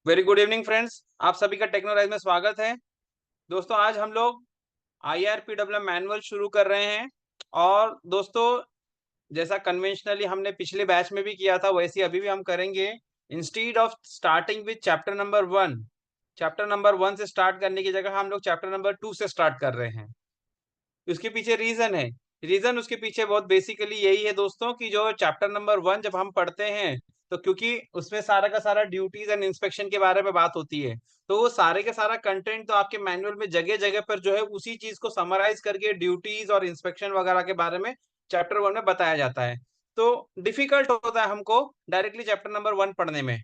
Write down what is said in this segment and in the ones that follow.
Very good evening friends, आप सभी का टेक्नोराइज में स्वागत है। दोस्तों आज हम लोग IRPW मैनुअल शुरू कर रहे हैं। और दोस्तों जैसा कन्वेंशनली हमने पिछले बैच में भी किया था वैसे अभी भी हम करेंगे। Instead of starting with chapter number one से स्टार्ट करने की जगह हम लोग चैप्टर नंबर 2 से स्टार्ट कर रहे हैं। उसके पीछे रीजन है। रीजन उसके पीछे बहुत बेसिकली यही है दोस्तों कि जो चैप्टर नंबर 1 जब हम पढ़ते हैं तो क्योंकि उसमें सारा का सारा ड्यूटीज एंड इंस्पेक्शन के बारे में बात होती है, तो वो सारे का सारा कंटेंट तो आपके मैनुअल में जगह जगह पर जो है उसी चीज को समराइज करके ड्यूटीज और इंस्पेक्शन वगैरह के बारे में चैप्टर 1 में बताया जाता है। तो डिफिकल्ट होता है हमको डायरेक्टली चैप्टर नंबर 1 पढ़ने में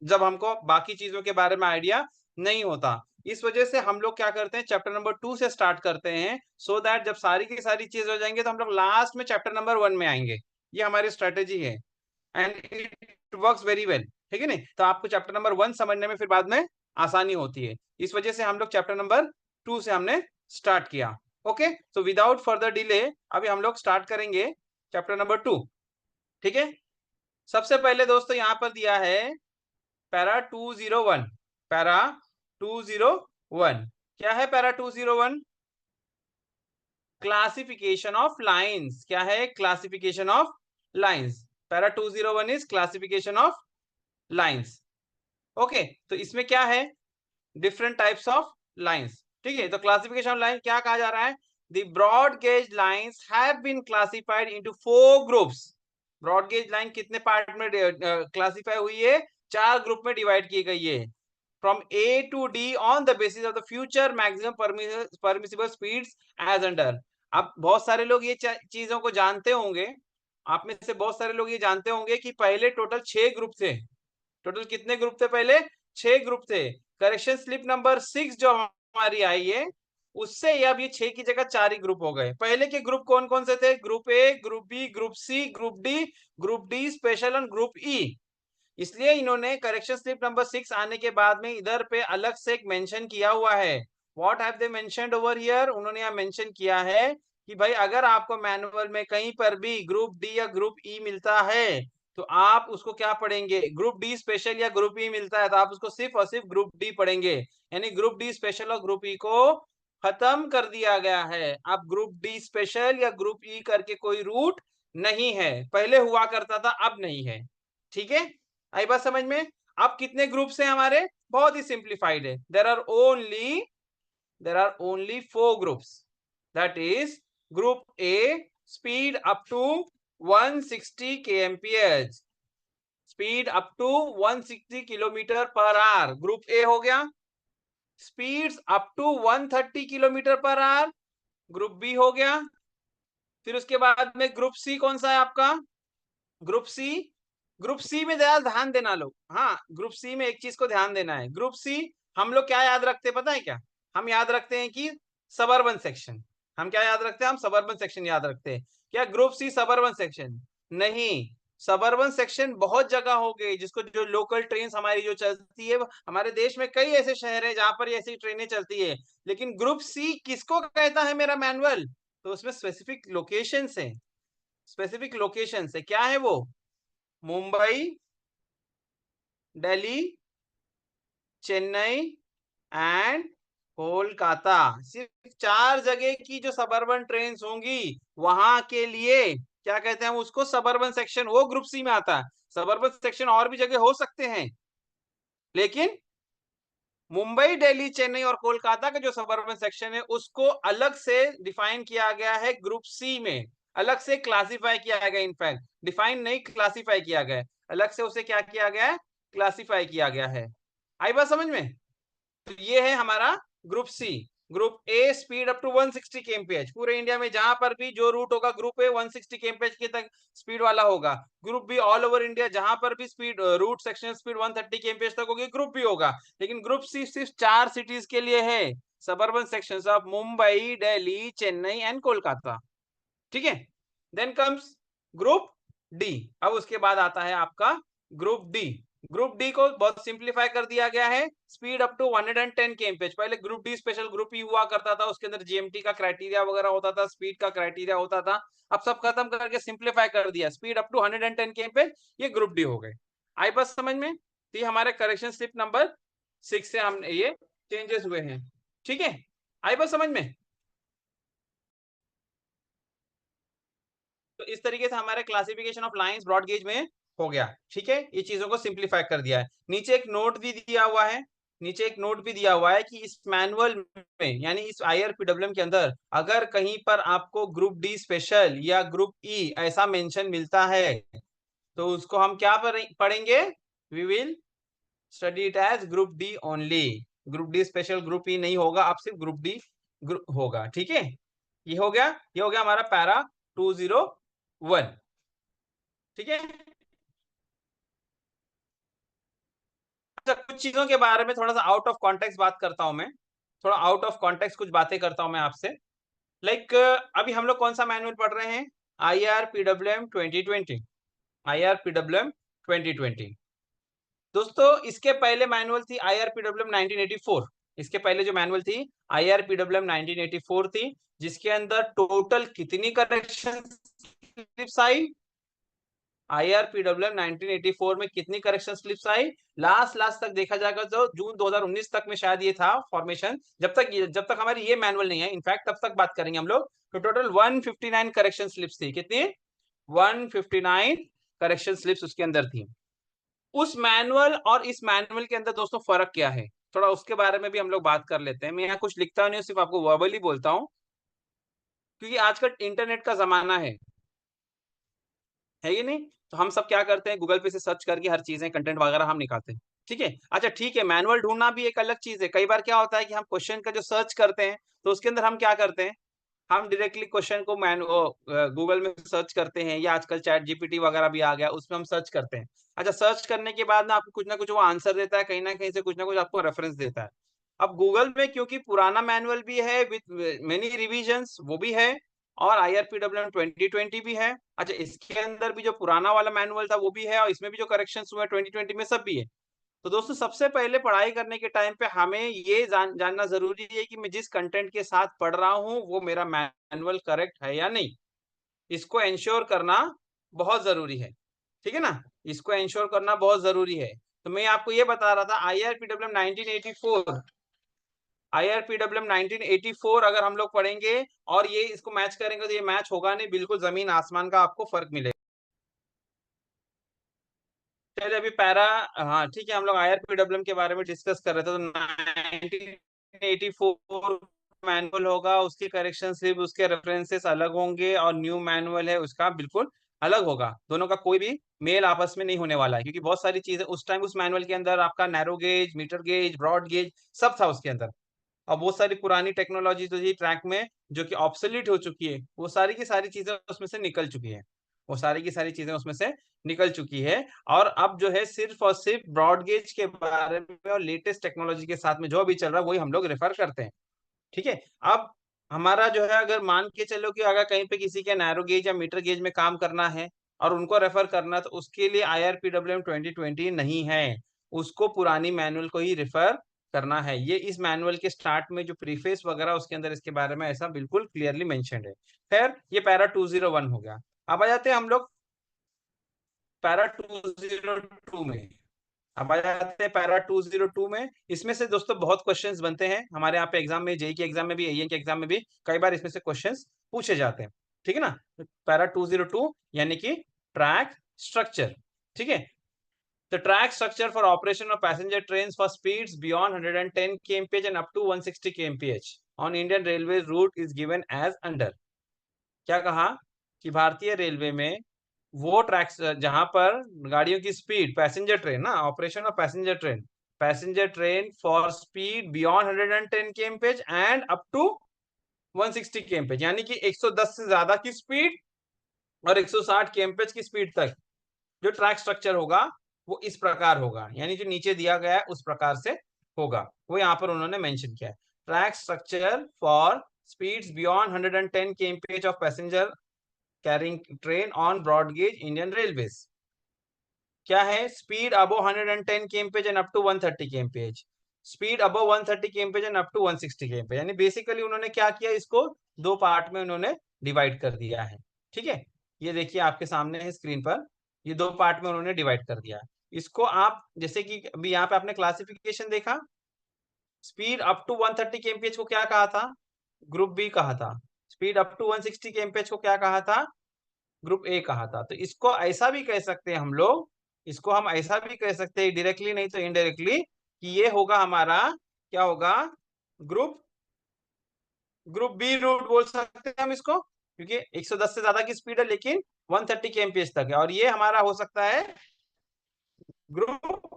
जब हमको बाकी चीजों के बारे में आइडिया नहीं होता। इस वजह से हम लोग क्या करते हैं, चैप्टर नंबर 2 से स्टार्ट करते हैं, सो दैट जब सारी की सारी चीज हो जाएंगे तो हम लोग लास्ट में चैप्टर नंबर 1 में आएंगे। ये हमारी स्ट्रेटेजी है and it works very well. ठीक है नहीं, तो आपको चैप्टर नंबर 1 समझने में फिर बाद में आसानी होती है। इस वजह से हम लोग चैप्टर नंबर 2 से हमने स्टार्ट किया। Okay, so without further delay अभी हम लोग स्टार्ट करेंगे चैप्टर नंबर 2। ठीक है, सबसे पहले दोस्तों यहाँ पर दिया है पैरा 201। पैरा 201 क्या है? Para 201 classification of lines. क्या है? Classification of lines. Para 201 is classification of lines. Okay, तो इसमें क्या है? Different types of lines. ठीक है, तो क्लासिफिकेशन ऑफ लाइन क्या कहा जा रहा है? The broad gauge lines have been classified into 4 groups. Broad gauge line कितने पार्ट में क्लासिफाई हुई है? 4 ग्रुप में डिवाइड की गई है। From A to D on the basis of the future maximum permissible speeds as under. अब बहुत सारे लोग ये चीजों को जानते होंगे। आप में से बहुत सारे लोग ये जानते होंगे कि पहले टोटल 6 ग्रुप थे। टोटल कितने ग्रुप थे? पहले 6 ग्रुप थे। करेक्शन स्लिप नंबर 6 जो हमारी आई है उससे अब ये 6 की जगह 4 ही ग्रुप हो गए। पहले के ग्रुप कौन कौन से थे? Group A, group B, group C, group D special और ग्रुप ई। इसलिए इन्होंने करेक्शन स्लिप नंबर 6 आने के बाद में इधर पे अलग से एक मेंशन किया हुआ है। What have they mentioned over here? उन्होंने यहाँ मेंशन किया है कि भाई अगर आपको मैनुअल में कहीं पर भी ग्रुप डी या ग्रुप ई मिलता है तो आप उसको क्या पढ़ेंगे? ग्रुप डी स्पेशल या ग्रुप ई मिलता है तो आप उसको सिर्फ और सिर्फ ग्रुप डी पढ़ेंगे। यानी ग्रुप डी स्पेशल और ग्रुप ई को खत्म कर दिया गया है। अब ग्रुप डी स्पेशल या ग्रुप ई करके कोई रूट नहीं है। पहले हुआ करता था, अब नहीं है। ठीक है, आई बात समझ में? अब कितने ग्रुप्स हैं हमारे? बहुत ही सिंप्लीफाइड है। There are only 4 groups. That is group A speed up to 160 kmph, speed up to 160 kilometre per hour, group A हो गया। Speeds up to 130 kilometre per hour, group B हो गया। फिर उसके बाद में ग्रुप सी कौन सा है आपका? ग्रुप सी में जरा ध्यान देना लोग। हाँ, ग्रुप सी में एक चीज को ध्यान देना है। ग्रुप सी हम लोग क्या याद रखते हैं पता है क्या? हम याद रखते हैं कि सबअर्बन सेक्शन। हम क्या याद रखते हैं? हम सबअर्बन सेक्शन याद रखते हैं। क्या ग्रुप सी सबअर्बन सेक्शन? नहीं, सबअर्बन सेक्शन बहुत जगह हो गई जिसको जो लोकल ट्रेन हमारी जो चलती है। हमारे देश में कई ऐसे शहर है जहां पर ऐसी ट्रेनें चलती है। लेकिन ग्रुप सी किसको कहता है मेरा मैनुअल? तो उसमें स्पेसिफिक लोकेशन है। स्पेसिफिक लोकेशन है। क्या है वो? मुंबई, दिल्ली, चेन्नई एंड कोलकाता। सिर्फ 4 जगह की जो सबअर्बन ट्रेन होंगी वहां के लिए क्या कहते हैं? उसको सबअर्बन सेक्शन। वो ग्रुप सी में आता है। सबअर्बन सेक्शन और भी जगह हो सकते हैं, लेकिन मुंबई, दिल्ली, चेन्नई और कोलकाता का जो सबअर्बन सेक्शन है उसको अलग से डिफाइन किया गया है ग्रुप सी में। अलग से क्लासिफाई किया गया। इनफैक्ट डिफाइन नहीं, क्लासिफाई किया गया। अलग से उसे क्या किया गया है? क्लासिफाई किया गया है। आई बात समझ में? तो ये है हमारा group C. Group A speed up to 160 kmph। पूरे इंडिया में जहां पर भी जो रूट होगा ग्रुप ए 160 kmph के तक स्पीड वाला होगा। Group B all over India जहां पर भी speed route section speed 130 kmph तक होगी, ग्रुप बी होगा। लेकिन ग्रुप सी सिर्फ 4 सिटीज के लिए है। Suburban sections of Mumbai, Delhi, Chennai and Kolkata. ठीक है, देन कम्स ग्रुप डी। अब उसके बाद आता है आपका ग्रुप डी। ग्रुप डी को बहुत सिंप्लीफाई कर दिया गया है। Speed up to 110 kmph। पहले group D special group E हुआ करता था, उसके अंदर जीएमटी का क्राइटेरिया वगैरह होता था, स्पीड का क्राइटेरिया होता था। अब सब खत्म करके सिंप्लीफाई कर दिया, स्पीड अप टू 110 kmph। ये ग्रुप डी हो गए। आई बस समझ में? तो ये हमारे करेक्शन स्लिप नंबर 6 से हम ये चेंजेस हुए हैं। ठीक है, आई बात समझ में? तो इस तरीके से हमारे classification of lines broad gauge में हो गया। ठीक है, ये चीजों को सिंप्लीफाई कर दिया है। नीचे एक नोट भी दिया हुआ है, नीचे एक नोट भी दिया हुआ है कि इस मैनुअल में यानी इस IRPWM के अंदर अगर कहीं पर आपको ग्रुप डी स्पेशल या ग्रुप ई ऐसा मेंशन मिलता है तो उसको हम क्या पढ़ेंगे? We will study it as group D only. Group D special group E नहीं होगा, अब सिर्फ ग्रुप डी ग्रुप होगा। ठीक है, ये हो गया, ये हो गया हमारा पैरा 201। ठीक है, अच्छा कुछ चीजों के बारे में थोड़ा सा आउट ऑफ कॉन्टेक्स्ट बात करता हूं मैं, थोड़ा आउट ऑफ कॉन्टेक्स्ट कुछ बातें करता हूं मैं आपसे। लाइक अभी हम लोग कौन सा मैनुअल पढ़ रहे हैं? IRPWM 2020। IRPWM 2020 दोस्तों, इसके पहले मैनुअल थी IRPWM 1984। इसके पहले जो मैनुअल थी IRPWM 1984 थी, जिसके अंदर टोटल कितनी करेक्शन स्लिप्स आई? IRPWM 1984 में कितनी करेक्शन स्लिप्स आई? लास्ट लास्ट तक देखा जाएगा तो जून 2019 तक में शायद ये था फॉर्मेशन। जब तक हमारी ये मैनुअल नहीं है, इनफैक्ट तब तक बात करेंगे हम लोग। तो टोटल 159 करेक्शन स्लिप्स थी। कितनी? 159 करेक्शन स्लिप्स उसके अंदर थी। उस मैनुअल और इस मैनुअल के अंदर दोस्तों फर्क क्या है, थोड़ा उसके बारे में भी हम लोग बात कर लेते हैं। मैं यहाँ कुछ लिखता नहीं हूँ, सिर्फ आपको वर्बली बोलता हूँ, क्योंकि आजकल इंटरनेट का जमाना है ये नहीं? तो हम सब क्या करते हैं, गूगल पे से सर्च करके हर चीजें कंटेंट वगैरह हम निकालते हैं। ठीक है, अच्छा ठीक है, मैनुअल ढूंढना भी एक अलग चीज है। कई बार क्या होता है कि हम क्वेश्चन का जो सर्च करते हैं तो उसके अंदर हम क्या करते हैं, हम डायरेक्टली क्वेश्चन को गूगल में सर्च करते हैं, या आजकल चैट जीपीटी वगैरह भी आ गया, उसमें हम सर्च करते हैं। अच्छा, सर्च करने के बाद ना आपको कुछ ना कुछ वो आंसर देता है, कहीं ना कहीं से कुछ ना कुछ आपको रेफरेंस देता है। अब गूगल में क्योंकि पुराना मैनुअल भी है विद मेनी रिविजन्स, वो भी है, और IRPWM 2020 भी है। अच्छा, इसके अंदर भी जो पुराना वाला मैनुअल था वो भी है, और इसमें भी जो करेक्शंस हुए 2020 में सब भी है। तो दोस्तों, सबसे पहले पढ़ाई करने के टाइम पे हमें ये जानना जरूरी है कि मैं जिस कंटेंट के साथ पढ़ रहा हूँ वो मेरा मैनुअल करेक्ट है या नहीं। इसको इंश्योर करना बहुत जरूरी है। ठीक है ना, इसको इंश्योर करना बहुत जरूरी है। तो मैं आपको ये बता रहा था IRPWM 1984, IRPWM 1984 अगर हम लोग पढ़ेंगे और ये इसको मैच करेंगे तो ये मैच होगा नहीं, बिल्कुल जमीन आसमान का आपको फर्क मिलेगा। चलिए अभी पैरा, हाँ ठीक है, हम लोग IRPWM के बारे में डिस्कस कर रहे थे। तो 1984 मैनुअल होगा, उसकी करेक्शन सिर्फ उसके रेफरेंसेस अलग होंगे, और न्यू मैनुअल है उसका बिल्कुल अलग होगा। दोनों का कोई भी मेल आपस में नहीं होने वाला है, क्योंकि बहुत सारी चीजें उस टाइम उस मैनुअल के अंदर आपका narrow gauge, metre gauge, broad gauge सब था उसके अंदर। और बहुत सारी पुरानी टेक्नोलॉजी जो थी ट्रैक में, जो कि ऑब्सोलीट हो चुकी है, वो सारी की सारी चीजें उसमें से निकल चुकी है। वो सारी की सारी चीजें उसमें से निकल चुकी है। और अब जो है सिर्फ और सिर्फ ब्रॉड गेज के बारे में और लेटेस्ट टेक्नोलॉजी के साथ में जो भी चल रहा है वही हम लोग रेफर करते हैं। ठीक है, अब हमारा जो है, अगर मान के चलो कि अगर कहीं पे किसी के नैरो गेज या मीटर गेज में काम करना है और उनको रेफर करना है, तो उसके लिए IRPWM 2020 नहीं है, उसको पुरानी मैनुअल को ही रेफर करना है। ये इस मैनुअल के स्टार्ट में जो प्रीफेस वगैरह उसके अंदर इसके बारे में ऐसा बिल्कुल क्लियरली मेंशन्ड है। खैर, ये पैरा 201 हो गया। अब आ जाते हैं हम लोग पैरा 202 में। अब आ जाते हैं पैरा 202 में। इसमें से दोस्तों बहुत क्वेश्चंस बनते हैं हमारे यहाँ पे एग्जाम में, जेई के एग्जाम में भी, एएन के एग्जाम में भी कई बार इसमें से क्वेश्चंस पूछे जाते हैं। ठीक है ना, पैरा 202 यानी कि ट्रैक स्ट्रक्चर। ठीक है, the track structure for operation of passenger trains for speeds beyond 110 kmph and up to 160 kmph on Indian Railways route is given as under। क्या कहा कि भारतीय रेलवे में वो ट्रैक्स जहां पर गाड़ियों की स्पीड, पैसेंजर ट्रेन ना, operation of passenger train for speed beyond 110 kmph and up to 160 kmph, यानी कि 110 से ज्यादा की स्पीड और 160 kmph की स्पीड तक जो ट्रैक स्ट्रक्चर होगा वो इस प्रकार होगा, यानी जो नीचे दिया गया है उस प्रकार से होगा, वो यहाँ पर उन्होंने मेंशन किया है। Track structure for speeds beyond 110 kmph of passenger carrying train on broad gauge Indian railways. क्या है? Speed above 110 kmph and up to 130 kmph, speed above 130 kmph and up to 160 kmph। यानी बेसिकली उन्होंने क्या किया, इसको दो पार्ट में उन्होंने डिवाइड कर दिया है। ठीक है, ये देखिए आपके सामने है स्क्रीन पर, ये दो पार्ट में उन्होंने डिवाइड कर दिया है। इसको आप जैसे कि अभी यहाँ पे आपने क्लासिफिकेशन देखा, स्पीड अप टू 130 kmph को क्या कहा था? ग्रुप बी कहा था। स्पीड अप टू 160 kmph को क्या कहा था? ग्रुप ए कहा था। तो इसको ऐसा भी कह सकते हैं हम लोग, इसको हम ऐसा भी कह सकते हैं डायरेक्टली नहीं तो इनडायरेक्टली, कि ये होगा हमारा, क्या होगा, ग्रुप ग्रुप बी रूट बोल सकते हैं हम इसको, क्योंकि 110 से ज्यादा की स्पीड है लेकिन 130 kmph तक है, और ये हमारा हो सकता है ग्रुप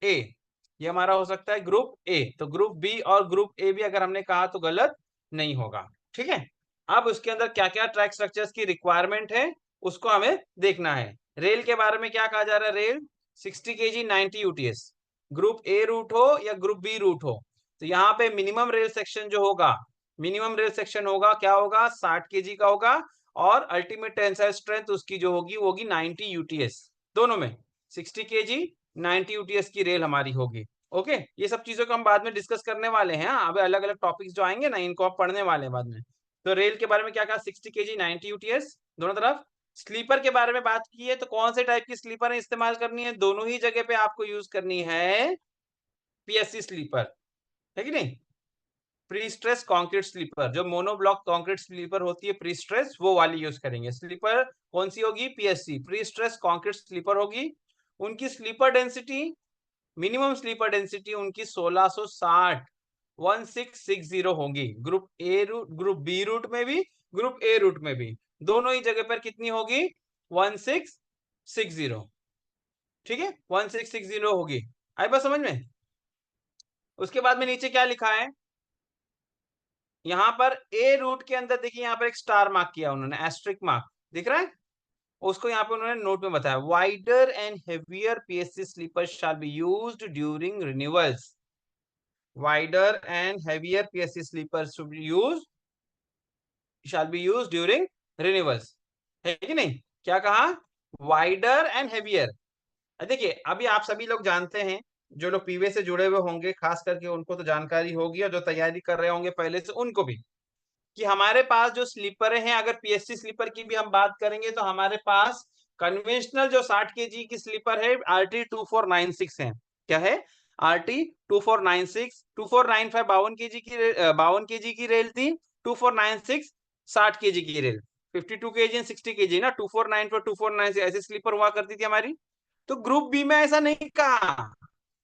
ए, ये हमारा हो सकता है ग्रुप ए। तो ग्रुप बी और ग्रुप ए भी अगर हमने कहा तो गलत नहीं होगा, ठीक है। अब उसके अंदर क्या क्या ट्रैक स्ट्रक्चर्स की रिक्वायरमेंट है उसको हमें देखना है। रेल के बारे में क्या कहा जा रहा है? Rail 60 kg 90 UTS, group A route हो या ग्रुप बी रूट हो, तो यहाँ पे मिनिमम रेल सेक्शन जो होगा, मिनिमम रेल सेक्शन होगा क्या होगा, 60 kg का होगा, और अल्टीमेट टेंसाइल स्ट्रेंथ उसकी जो होगी वो होगी 90 UTS, दोनों में 60 kg 90 UTS की रेल हमारी होगी। ओके, ये सब चीजों को हम बाद में डिस्कस करने वाले हैं। अब अलग अलग टॉपिक्स जो आएंगे ना इनको आप पढ़ने वाले हैं बाद में। तो रेल के बारे में क्या कहा, 60 kg 90 UTS दोनों तरफ। स्लीपर के बारे में बात की है, तो कौन से टाइप की स्लीपर इस्तेमाल करनी है? दोनों ही जगह पे आपको यूज करनी है PSC स्लीपर, है कि नहीं? प्री स्ट्रेस कंक्रीट स्लीपर, जो मोनोब्लॉक कंक्रीट स्लीपर होती है प्री स्ट्रेस, वो वाली यूज करेंगे। स्लीपर कौन सी होगी? PSC pre stress concrete sleeper होगी। उनकी sleeper density, minimum sleeper density उनकी 1660 1660 होगी। Group A route, group B route में भी, ग्रुप ए रूट में भी, दोनों ही जगह पर कितनी होगी? 1660, ठीक है, 1660 होगी। आई बात समझ में? उसके बाद में नीचे क्या लिखा है, यहाँ पर ए रूट के अंदर देखिए, यहाँ पर एक स्टार मार्क किया उन्होंने, एस्ट्रिक मार्क दिख रहा है, उसको यहाँ पे उन्होंने नोट में बताया, wider and heavier PSC sleeper shall be used during renewals. wider and heavier PSC sleepers should be used, shall be used during renewals, है कि नहीं? क्या कहा? wider and heavier। देखिए अभी आप सभी लोग जानते हैं, जो लोग पीवे से जुड़े हुए होंगे खास करके उनको तो जानकारी होगी, और जो तैयारी कर रहे होंगे पहले से उनको भी, कि हमारे पास जो स्लीपर हैं, अगर PSC स्लीपर की भी हम बात करेंगे तो हमारे पास कन्वेंशनल जो 60 kg की स्लीपर है RT 2496 है। क्या है? RT 2496, 2495 52 kg की रेल थी, 2496 60 kg की रेल, 52 kg एंड 60 kg ना, 2494 2496 ऐसे स्लीपर हुआ करती थी हमारी। तो ग्रुप बी में ऐसा नहीं कहा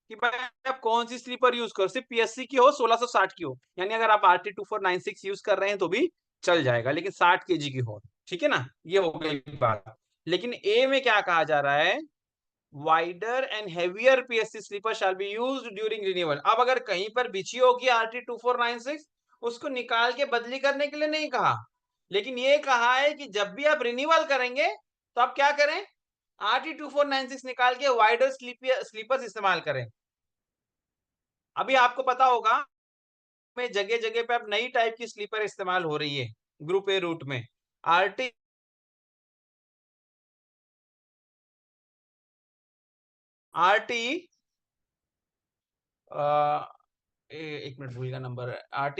कि भाई आप कौन सी स्लीपर यूज करो, सिर्फ PSC की हो, 1660 की हो, यानी अगर आप RT 2496 यूज कर रहे हैं तो भी चल जाएगा, लेकिन 60 kg की हो, ठीक है ना, ये हो गई बात। लेकिन ए में क्या कहा जा रहा है, wider and heavier PSC sleeper shall be used during renewal. अब अगर कहीं पर बिछी होगी RT 2496, उसको निकाल के बदली करने के लिए नहीं कहा, लेकिन ये कहा है कि जब भी आप रिन्यूअल करेंगे तो आप क्या करें, RT 2496 निकाल के वाइडर स्लीपर्स इस्तेमाल करें। अभी आपको पता होगा में जगह जगह पे अब नई टाइप की स्लीपर इस्तेमाल हो रही है ग्रुप ए रूट में, RT RT एक मिनट भूल गया नंबर, RT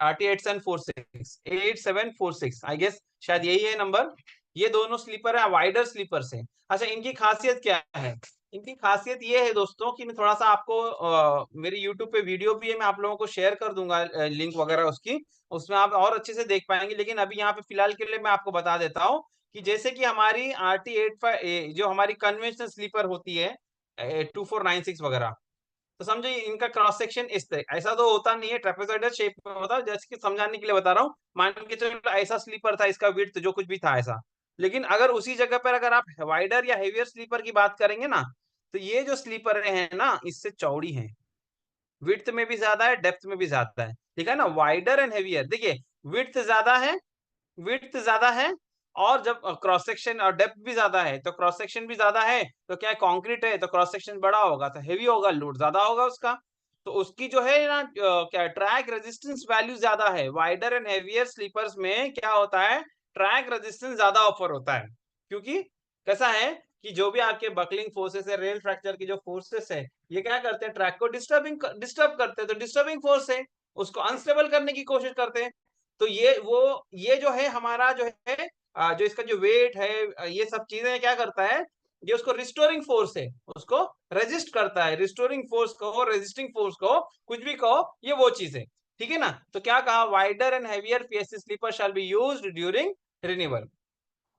8746 आई गेस, शायद यही है नंबर। ये दोनों स्लीपर है, वाइडर स्लीपर से। अच्छा, इनकी खासियत क्या है? इनकी खासियत ये है दोस्तों कि मैं थोड़ा सा आपको मेरे यूट्यूब पे वीडियो भी है, मैं आप लोगों को शेयर कर दूंगा लिंक वगैरह उसकी, उसमें आप और अच्छे से देख पाएंगे। लेकिन अभी यहाँ पे फिलहाल के लिए मैं आपको बता देता हूँ कि जैसे कि हमारी RT 85 जो हमारी कन्वेंशनल स्लीपर होती है 2496 वगैरह, तो समझो इनका क्रॉस सेक्शन इस तरह, ऐसा तो होता नहीं है, ट्रेपेजॉइडल शेप में होता है, जैसे कि समझाने के लिए बता रहा हूँ। मान के चलो ऐसा स्लीपर था, इसका विड्थ जो कुछ भी था ऐसा, लेकिन अगर उसी जगह पर अगर आप वाइडर या हेवियर स्लीपर की बात करेंगे ना, तो ये जो स्लीपर हैं ना इससे चौड़ी हैं, विड्थ में भी ज्यादा है, डेप्थ में भी ज्यादा है, ठीक है ना, वाइडर एंड हेवियर। देखिए विड्थ ज्यादा है, विड्थ ज्यादा है, और जब क्रॉस सेक्शन और डेप्थ भी ज्यादा है, तो क्रॉस सेक्शन भी ज्यादा है, तो क्या कंक्रीट है तो क्रॉस सेक्शन बड़ा होगा तो हेवी होगा, लोड ज्यादा होगा उसका, तो उसकी जो है ना क्या ट्रैक रेजिस्टेंस वैल्यू ज्यादा है। वाइडर एंड हेवियर स्लीपर्स में क्या होता है, ट्रैक रेजिस्टेंस ज्यादा ऑफर होता है, क्योंकि कैसा है कि जो भी आपके बकलिंग फोर्सेस है, रेल फ्रैक्चर की जो फोर्सेस है, ये क्या करते हैं, ट्रैक को डिस्टर्ब करते हैं, तो डिस्टर्बिंग फोर्स है, उसको अनस्टेबल करने की कोशिश करते हैं। तो ये जो है हमारा जो है जो इसका जो वेट है, ये सब चीजें क्या करता है, ये उसको रिस्टोरिंग फोर्स है, उसको रेजिस्ट करता है। रिस्टोरिंग फोर्स कहो, रेजिस्टिंग फोर्स कहो, कुछ भी कहो, ये वो चीज है। ठीक है ना। तो क्या कहा, wider and heavier PSC sleeper shall be used during renewal.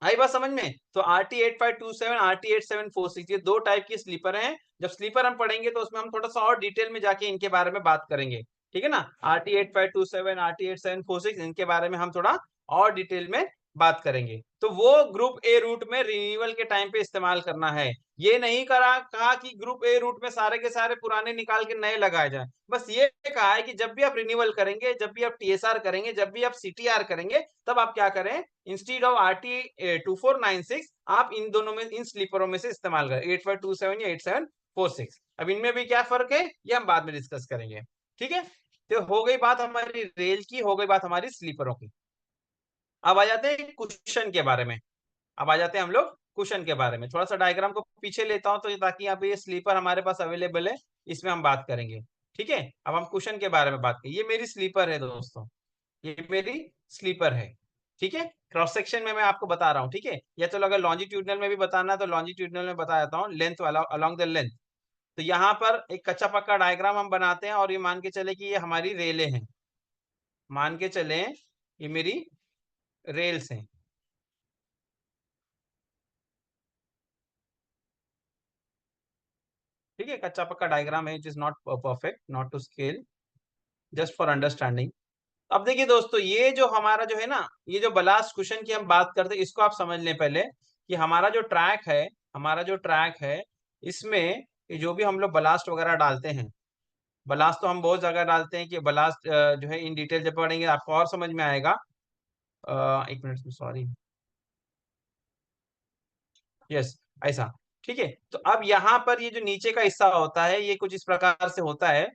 आई बात समझ में। तो RT8527, RT8746 ये दो टाइप की स्लीपर हैं। जब स्लीपर हम पढ़ेंगे तो उसमें हम थोड़ा सा और डिटेल में जाके इनके बारे में बात करेंगे। ठीक है ना। RT8527, RT8746 इनके बारे में हम थोड़ा और डिटेल में बात करेंगे। तो वो ग्रुप ए रूट में रिन्यूअल के टाइम पे इस्तेमाल करना है। ये नहीं कहा कि ग्रुप ए रूट में सारे के सारे पुराने निकाल के नए लगाए जाए। बस ये कहा है कि जब भी आप रिन्यूअल करेंगे, जब भी आप TSR करेंगे, जब भी आप CTR करेंगे, तब आप क्या करें, इंस्टीड ऑफ RT2496 आप इन दोनों में, इन स्लीपरों में से इस्तेमाल करें, 8527 या 8746। अब इनमें भी क्या फर्क है ये हम बाद में डिस्कस करेंगे। ठीक है। तो हो गई बात हमारी रेल की, हो गई बात हमारी स्लीपरों की। अब आ जाते हैं कुशन के बारे में। अब आ जाते हैं हम लोग कुशन के बारे में। थोड़ा सा डायग्राम को पीछे लेता हूं तो ताकि यहाँ पे ये स्लीपर हमारे पास अवेलेबल है, इसमें हम बात करेंगे। ठीक है। अब हम कुशन के बारे में बात करें। ये मेरी स्लीपर है दोस्तों, ये मेरी स्लीपर है। ठीक है। क्रॉस सेक्शन में मैं आपको बता रहा हूँ। ठीक है। या चलो अगर लॉन्जिट्यूडनल में भी बताना है तो लॉन्जिट्यूडनल में बता देता हूँ, लेंथ वाला अलोंग द लेंथ। तो यहाँ पर एक कच्चा पक्का डायग्राम हम बनाते हैं और ये मान के चले कि ये हमारी रेले हैं। मान के चले ये मेरी रेल्स हैं। ठीक है। कच्चा पक्का डायग्राम है, it is not perfect, not to scale, just for understanding. अब देखिए दोस्तों, ये जो हमारा जो है ना, ये जो बलास्ट कुशन की हम बात करते हैं, इसको आप समझ लें पहले कि हमारा जो ट्रैक है, हमारा जो ट्रैक है, इसमें ये जो भी हम लोग बलास्ट वगैरह डालते हैं, बलास्ट तो हम बहुत जगह डालते हैं कि बलास्ट जो है इन डिटेल जब पढ़ेंगे आपको और समझ में आएगा। एक मिनट, सॉरी, यस, ऐसा। ठीक है। तो अब यहाँ पर ये जो नीचे का हिस्सा होता है ये कुछ इस प्रकार से होता है।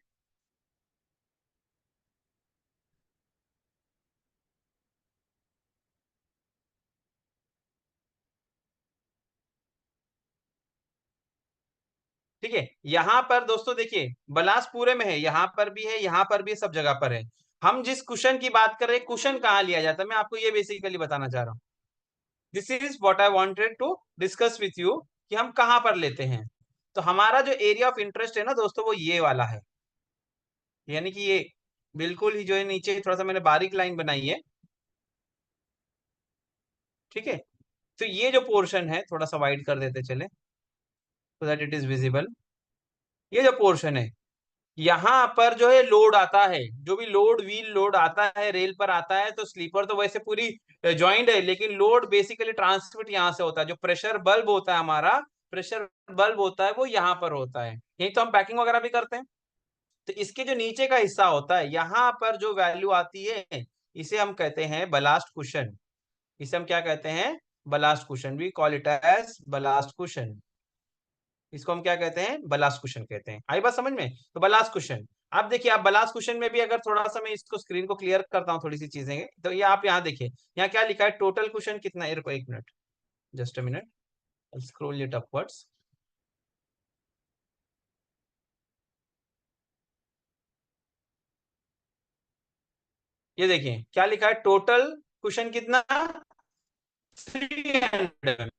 ठीक है। यहाँ पर दोस्तों देखिए, बलास पूरे में है, यहाँ पर भी है, यहाँ पर भी है, सब जगह पर है। हम जिस कुशन की बात कर रहे हैं, कुशन कहाँ लिया जाता है, मैं आपको ये बेसिकली बताना चाह रहा हूँ। This is what I wanted to discuss with you, कि हम कहाँ पर लेते हैं। तो हमारा जो एरिया ऑफ इंटरेस्ट है ना दोस्तों, वो ये वाला है। यानी कि ये बिल्कुल ही जो है नीचे थोड़ा सा मैंने बारीक लाइन बनाई है। ठीक है। तो ये जो पोर्शन है थोड़ा सा वाइड कर देते चले, so that it is visible. ये जो पोर्शन है, यहाँ पर जो है लोड आता है, जो भी लोड, व्हील लोड आता है, रेल पर आता है। तो स्लीपर तो वैसे पूरी ज्वाइंट है, लेकिन लोड बेसिकली ट्रांसमिट यहाँ से होता है। जो प्रेशर बल्ब होता है हमारा, प्रेशर बल्ब होता है वो यहाँ पर होता है। यही तो हम पैकिंग वगैरह भी करते हैं। तो इसके जो नीचे का हिस्सा होता है, यहाँ पर जो वैल्यू आती है, इसे हम कहते हैं बलास्ट कुशन। इसे हम क्या कहते हैं, ballast cushion. We call it as ballast cushion. इसको हम क्या कहते हैं, बलास्ट कुशन कहते हैं। आई बात समझ में। तो बलास्ट कुशन, आप देखिए, आप बलास्ट कुशन में भी अगर थोड़ा सा मैं इसको स्क्रीन को क्लियर करता हूँ थोड़ी सी चीजें, तो ये आप यहाँ देखिए, यहाँ क्या लिखा है, टोटल कुशन कितना है। रुको एक minute, just a minute, scroll it upwards. ये देखिए क्या लिखा है, टोटल कुशन कितना, 300,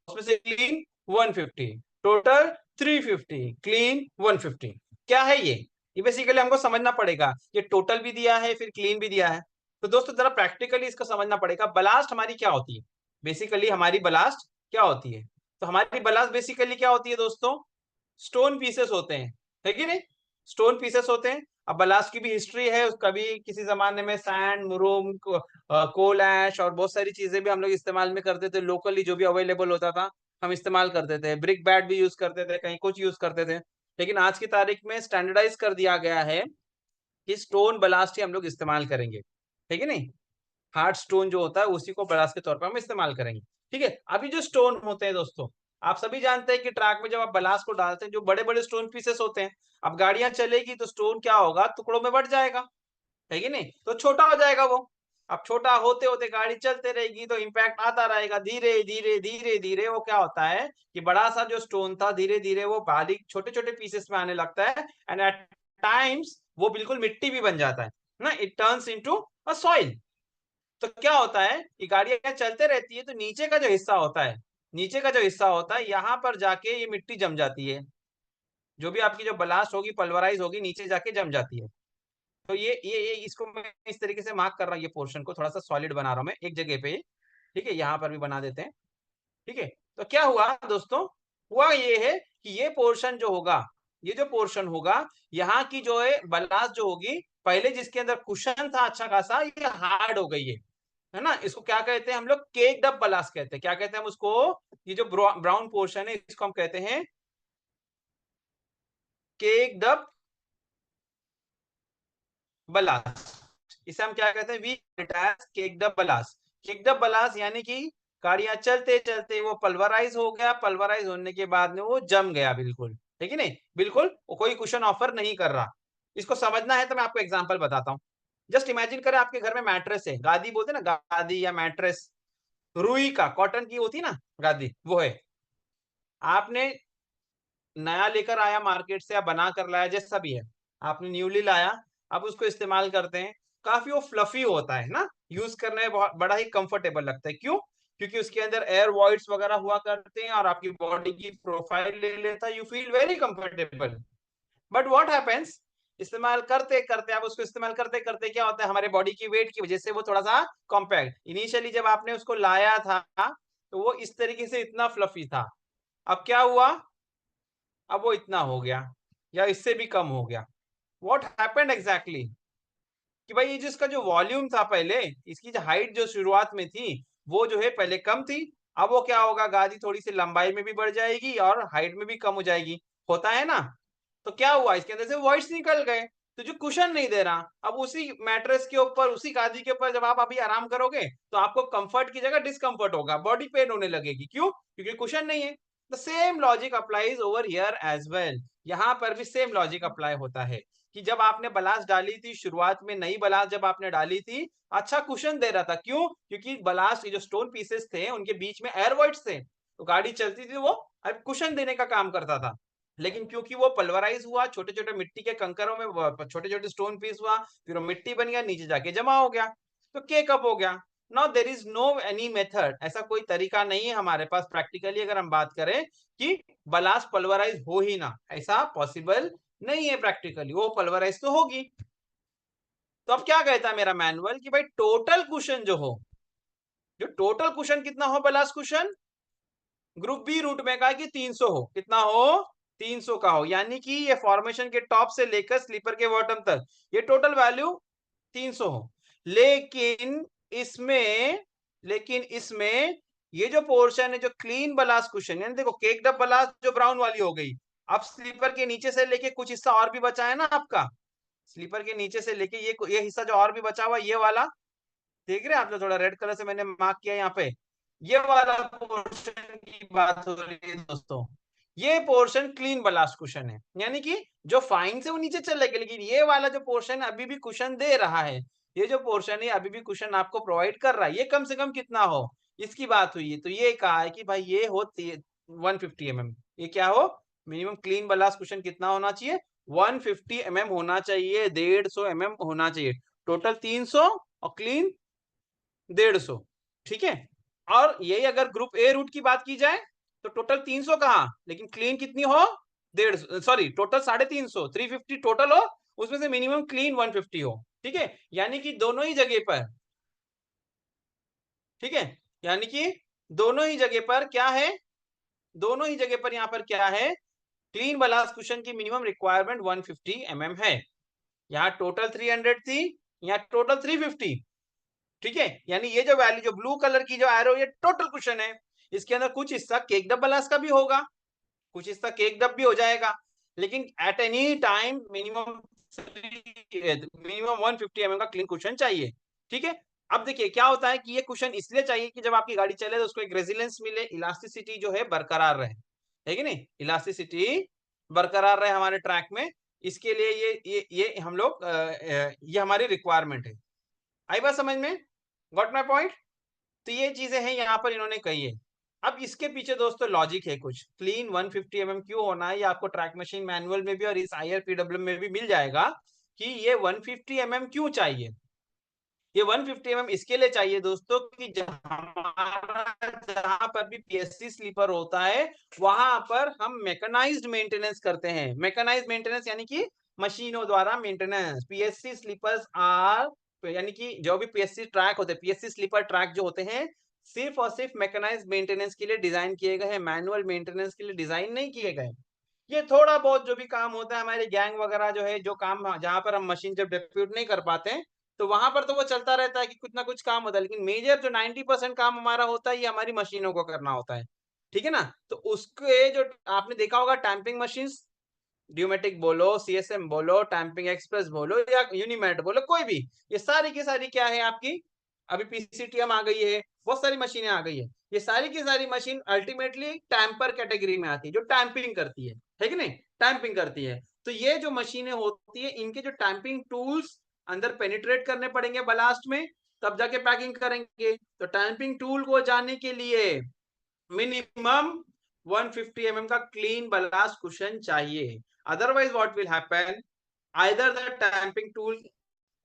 उसमें से क्लीन 150, टोटल 350, क्लीन 150। क्या है ये बेसिकली हमको समझना पड़ेगा। ये टोटल भी दिया है, फिर क्लीन भी दिया है। तो दोस्तों जरा प्रैक्टिकली इसको समझना पड़ेगा। बलास्ट हमारी क्या होती है, बेसिकली हमारी बलास्ट क्या होती है। तो हमारी बलास्ट बेसिकली क्या होती है दोस्तों, स्टोन पीसेस होते हैं, है कि नहीं। स्टोन पीसेस होते हैं। अब बलास्ट की भी हिस्ट्री है, कभी किसी जमाने में सैंड, मुरुम, कोल ऐश और बहुत सारी चीजें भी हम लोग इस्तेमाल में करते थे। लोकली जो भी अवेलेबल होता था हम इस्तेमाल करते थे। ब्रिक बैट भी यूज करते थे, कहीं कुछ यूज करते थे। लेकिन आज की तारीख में स्टैंडर्डाइज कर दिया गया है कि स्टोन बलास्ट ही हम लोग इस्तेमाल करेंगे, ठीक है नहीं। हार्ड स्टोन जो होता है उसी को बलास्ट के तौर पर हम इस्तेमाल करेंगे। ठीक है। अभी जो स्टोन होते हैं दोस्तों, आप सभी जानते हैं कि ट्रैक में जब आप बलास्ट को डालते हैं, जो बड़े बड़े स्टोन पीसेस होते हैं, अब गाड़ियां चलेगी तो स्टोन क्या होगा, टुकड़ों में बट जाएगा, है कि नहीं। तो छोटा हो जाएगा वो। अब छोटा होते होते गाड़ी चलते रहेगी तो इम्पैक्ट आता रहेगा, धीरे धीरे धीरे धीरे वो क्या होता है कि बड़ा सा जो स्टोन था धीरे धीरे वो बारीक छोटे छोटे पीसेस में आने लगता है। एंड एट टाइम्स वो बिल्कुल मिट्टी भी बन जाता है ना, it turns into a soil. तो क्या होता है कि गाड़ियां चलते रहती है तो नीचे का जो हिस्सा होता है, नीचे का जो हिस्सा होता है यहाँ पर जाके ये मिट्टी जम जाती है, जो भी आपकी जो ब्लास्ट होगी पल्वराइज होगी नीचे जाके जम जाती है। तो ये इसको मैं इस तरीके से मार्क कर रहा हूँ, ये पोर्शन को थोड़ा सा सॉलिड बना रहा हूँ मैं एक जगह पे, ठीक है, यहाँ पर भी बना देते हैं, ठीक है। तो क्या हुआ दोस्तों, हुआ ये है कि ये पोर्शन जो होगा, ये जो पोर्शन होगा, यहाँ की जो है ब्लास्ट जो होगी, पहले जिसके अंदर कुशन था अच्छा खासा, ये हार्ड हो गई है ना। इसको क्या कहते हैं हम लोग, केक्ड अप ब्लास्ट कहते हैं। क्या कहते हैं हम उसको, ये जो ब्राउन पोर्शन है इसको हम कहते हैं केक्ड अप ब्लास्ट। इसे हम क्या कहते हैं, we caked up ballast. Caked up ballast यानी कि गाड़ियां चलते चलते वो पल्वराइज हो गया, पल्वराइज होने के बाद में वो जम गया बिल्कुल, ठीक है नहीं, बिल्कुल वो कोई कुशन ऑफर नहीं कर रहा। इसको समझना है तो मैं आपको एग्जांपल बताता हूँ। जस्ट इमेजिन करें आपके घर में मैट्रेस है, गादी बोलते ना, गादी या मैट्रेस, रुई का, कॉटन की होती ना गादी, वो है। आपने नया लेकर आया मार्केट से या बना कर लाया, जैसा भी है, आपने न्यूली लाया, आप उसको इस्तेमाल करते हैं, काफी वो फ्लफी होता है ना, यूज करने में बहुत बड़ा ही कंफर्टेबल लगता है। क्यों? क्योंकि उसके अंदर एयर वॉइड्स वगैरह हुआ करते हैं और आपकी बॉडी की प्रोफाइल ले लेता है, you feel very comfortable. But what happens, इस्तेमाल करते करते, आप उसको इस्तेमाल करते करते क्या होता है, हमारे बॉडी की वेट की वजह से वो थोड़ा सा कॉम्पैक्ट, इनिशियली जब आपने उसको लाया था तो वो इस तरीके से इतना फ्लफी था, अब क्या हुआ, अब वो इतना हो गया या इससे भी कम हो गया। व्हाट हैपेंड एग्जैक्टली, कि भाई ये जिसका जो वॉल्यूम था पहले, इसकी जो हाइट जो शुरुआत में थी वो जो है पहले कम थी, अब वो क्या होगा, गादी थोड़ी सी लंबाई में भी बढ़ जाएगी और हाइट में भी कम हो जाएगी, होता है ना। तो क्या हुआ, इसके अंदर से वॉइड्स निकल गए, तो जो कुशन नहीं दे रहा, अब उसी मैट्रेस के ऊपर, उसी गादी के ऊपर जब आप अभी आराम करोगे तो आपको कंफर्ट की जगह डिस्कंफर्ट होगा, बॉडी पेन होने लगेगी। क्यों? क्योंकि कुशन नहीं है। The same logic applies over here as well, यहाँ पर भी सेम लॉजिक अप्लाई होता है कि जब आपने ब्लास्ट डाली थी शुरुआत में, नई ब्लास्ट जब आपने डाली थी, अच्छा कुशन दे रहा था। क्यों? क्योंकि ब्लास्ट ये जो स्टोन पीसेस थे उनके बीच में एयर वॉइड्स थे, तो गाड़ी चलती थी, वो अब कुशन देने का काम करता था। लेकिन क्योंकि वो पल्वराइज हुआ, छोटे छोटे मिट्टी के कंकरों में छोटे छोटे स्टोन पीस हुआ, फिर वो मिट्टी बन गया, नीचे जाके जमा हो गया, तो केक अप हो गया। Now there is no any method, ऐसा कोई तरीका नहीं है हमारे पास प्रैक्टिकली अगर हम बात करें कि ब्लास्ट पल्वराइज हो ही ना, ऐसा पॉसिबल नहीं है प्रैक्टिकली, वो पल्वराइज तो होगी। तो अब क्या कहता है मेरा मैनुअल कि भाई टोटल कुशन जो हो, जो टोटल कुशन कितना हो, ballast cushion group B route में का कि 300 हो, कितना हो, 300 का हो, यानी कि ये फॉर्मेशन के टॉप से लेकर स्लीपर के बॉटम तक ये टोटल वैल्यू 300 हो। लेकिन इसमें ये जो पोर्शन है, जो क्लीन ब्लास्ट कुशन, यानी देखो केक्ड अप ब्लास्ट जो ब्राउन वाली हो गई, अब स्लीपर के नीचे से लेके कुछ हिस्सा और भी बचा है ना आपका, स्लीपर के नीचे से लेके ये हिस्सा जो और भी बचा हुआ, ये वाला देख रहे हैं आप, जो थोड़ा रेड कलर से मैंने मार्क किया यहाँ पे, ये वाला पोर्शन की बात हो रही है दोस्तों। ये पोर्शन क्लीन ब्लास्ट कुशन है, यानी कि जो फाइन से वो नीचे चलेगा, लेकिन ये वाला जो पोर्शन अभी भी कुशन दे रहा है, ये जो पोर्शन है अभी भी कुशन आपको प्रोवाइड कर रहा है। ये कम से कम कितना हो, इसकी बात हुई है। तो ये कहा है कि भाई ये हो 150 mm, ये क्या हो, मिनिमम क्लीन ब्लास्ट कुशन कितना होना चाहिए, 150 mm होना चाहिए, 150 mm होना चाहिए, टोटल 300 और क्लीन 150, ठीक है। और यही अगर ग्रुप ए रूट की बात की जाए तो टोटल 300 कहा, लेकिन क्लीन कितनी हो, 150, सॉरी टोटल 350, 350 टोटल हो, उसमें से मिनिमम क्लीन 150 हो, ठीक है। यानी कि दोनों ही जगह पर, ठीक है, यानी कि दोनों ही जगह पर क्या है, दोनों ही जगह पर यहाँ पर क्या है, क्लीन ब्लास्ट कुशन की मिनिमम रिक्वायरमेंट 150 mm है। यहाँ टोटल 300 थी, यहाँ टोटल 350, ठीक है। यानी ये जो वैल्यू, जो ब्लू कलर की जो एरो, ये टोटल कुशन है, इसके अंदर कुछ हिस्सा केक डब ब्लास्ट का भी होगा, कुछ हिस्सा केक डब भी हो जाएगा, लेकिन at any time minimum 150 mm का क्लीन कुशन चाहिए, ठीक है। अब देखिए क्या होता है कि ये कुशन इसलिए चाहिए कि जब आपकी गाड़ी चले तो उसको एक रेजिलेंस मिले, इलास्टिसिटी जो है बरकरार रहे, है कि नहीं, इलास्टिसिटी बरकरार रहे हमारे ट्रैक में, इसके लिए ये हम लोग ये हमारी रिक्वायरमेंट है। आई बात समझ में, गॉट माई पॉइंट। तो ये चीजें हैं यहाँ पर इन्होंने कही है। अब इसके पीछे दोस्तों लॉजिक है कुछ, क्लीन 150 mm क्यों होना है, ये आपको ट्रैक मशीन मैनुअल में भी और इस IRPW में भी मिल जाएगा कि ये 150 mm क्यों चाहिए। ये 150 mm इसके लिए चाहिए दोस्तों कि जहां पर भी पीएससी स्लीपर होता है वहां पर हम मैकेनाइज्ड मेंटेनेंस करते हैं। मैकेनाइज्ड मेंटेनेंस यानी कि मशीनों द्वारा मेंटेनेंस। पीएससी स्लीपर्स आर यानी कि जो भी पीएससी ट्रैक होते हैं, पीएससी स्लीपर ट्रैक जो होते हैं सिर्फ और सिर्फ मैकेनाइज्ड मेंटेनेंस के लिए डिजाइन किए गए हैं, मैनुअल मेंटेनेंस के लिए डिजाइन नहीं किए गए। ये थोड़ा बहुत जो भी काम होता है हमारे गैंग वगैरह जो है, जो काम जहां पर हम मशीन जब डिप्यूट नहीं कर पाते हैं तो वहां पर तो वो चलता रहता है कि कुछ ना कुछ काम होता है, लेकिन मेजर जो 90% काम हमारा होता है ये हमारी मशीनों को करना होता है। ठीक है ना? तो उसके जो आपने देखा होगा टैंपिंग मशीन, ड्यूमेटिक बोलो, सीएसएम बोलो, टैंपिंग एक्सप्रेस बोलो या यूनिमेट बोलो, कोई भी, ये सारी की सारी क्या है आपकी, अभी पीसीटीएम आ गई है, बहुत सारी मशीनें आ गई है, ये सारी की सारी मशीन अल्टीमेटली टैंपर कैटेगरी में आती है, जो टैंपिंग करती है कि नहीं? टैंपिंग करती है। तो ये जो मशीनें होती है इनके जो टैंपिंग टूल्स अंदर पेनिट्रेट करने पड़ेंगे बलास्ट में, तब जाके पैकिंग करेंगे। तो टैंपिंग टूल को जाने के लिए मिनिमम 150 mm का क्लीन बलास्ट कुशन चाहिए। Otherwise what will happen, either the tamping tool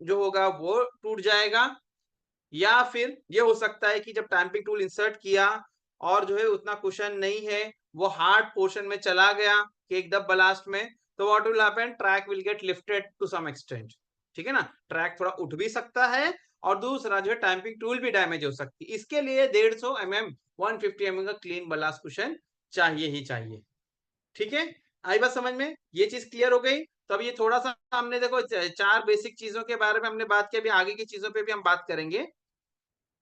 जो होगा वो टूट जाएगा, या फिर ये हो सकता है कि जब टैंपिंग टूल इंसर्ट किया और जो है उतना कुशन नहीं है, वो हार्ड पोर्शन में चला गया केक द ब्लास्ट में, तो what will happen, track will get lifted to some extent. ठीक है ना? ट्रैक थोड़ा उठ भी सकता है और दूसरा जो है टैंपिंग टूल भी डैमेज हो सकती है। इसके लिए 150 mm 150 mm का क्लीन ब्लास्ट कुशन चाहिए ही चाहिए। ठीक है? आई बात समझ में? ये चीज क्लियर हो गई। तो अब ये थोड़ा सा हमने देखो चार बेसिक चीजों के बारे में हमने बात की, अभी आगे की चीजों पे भी हम बात करेंगे।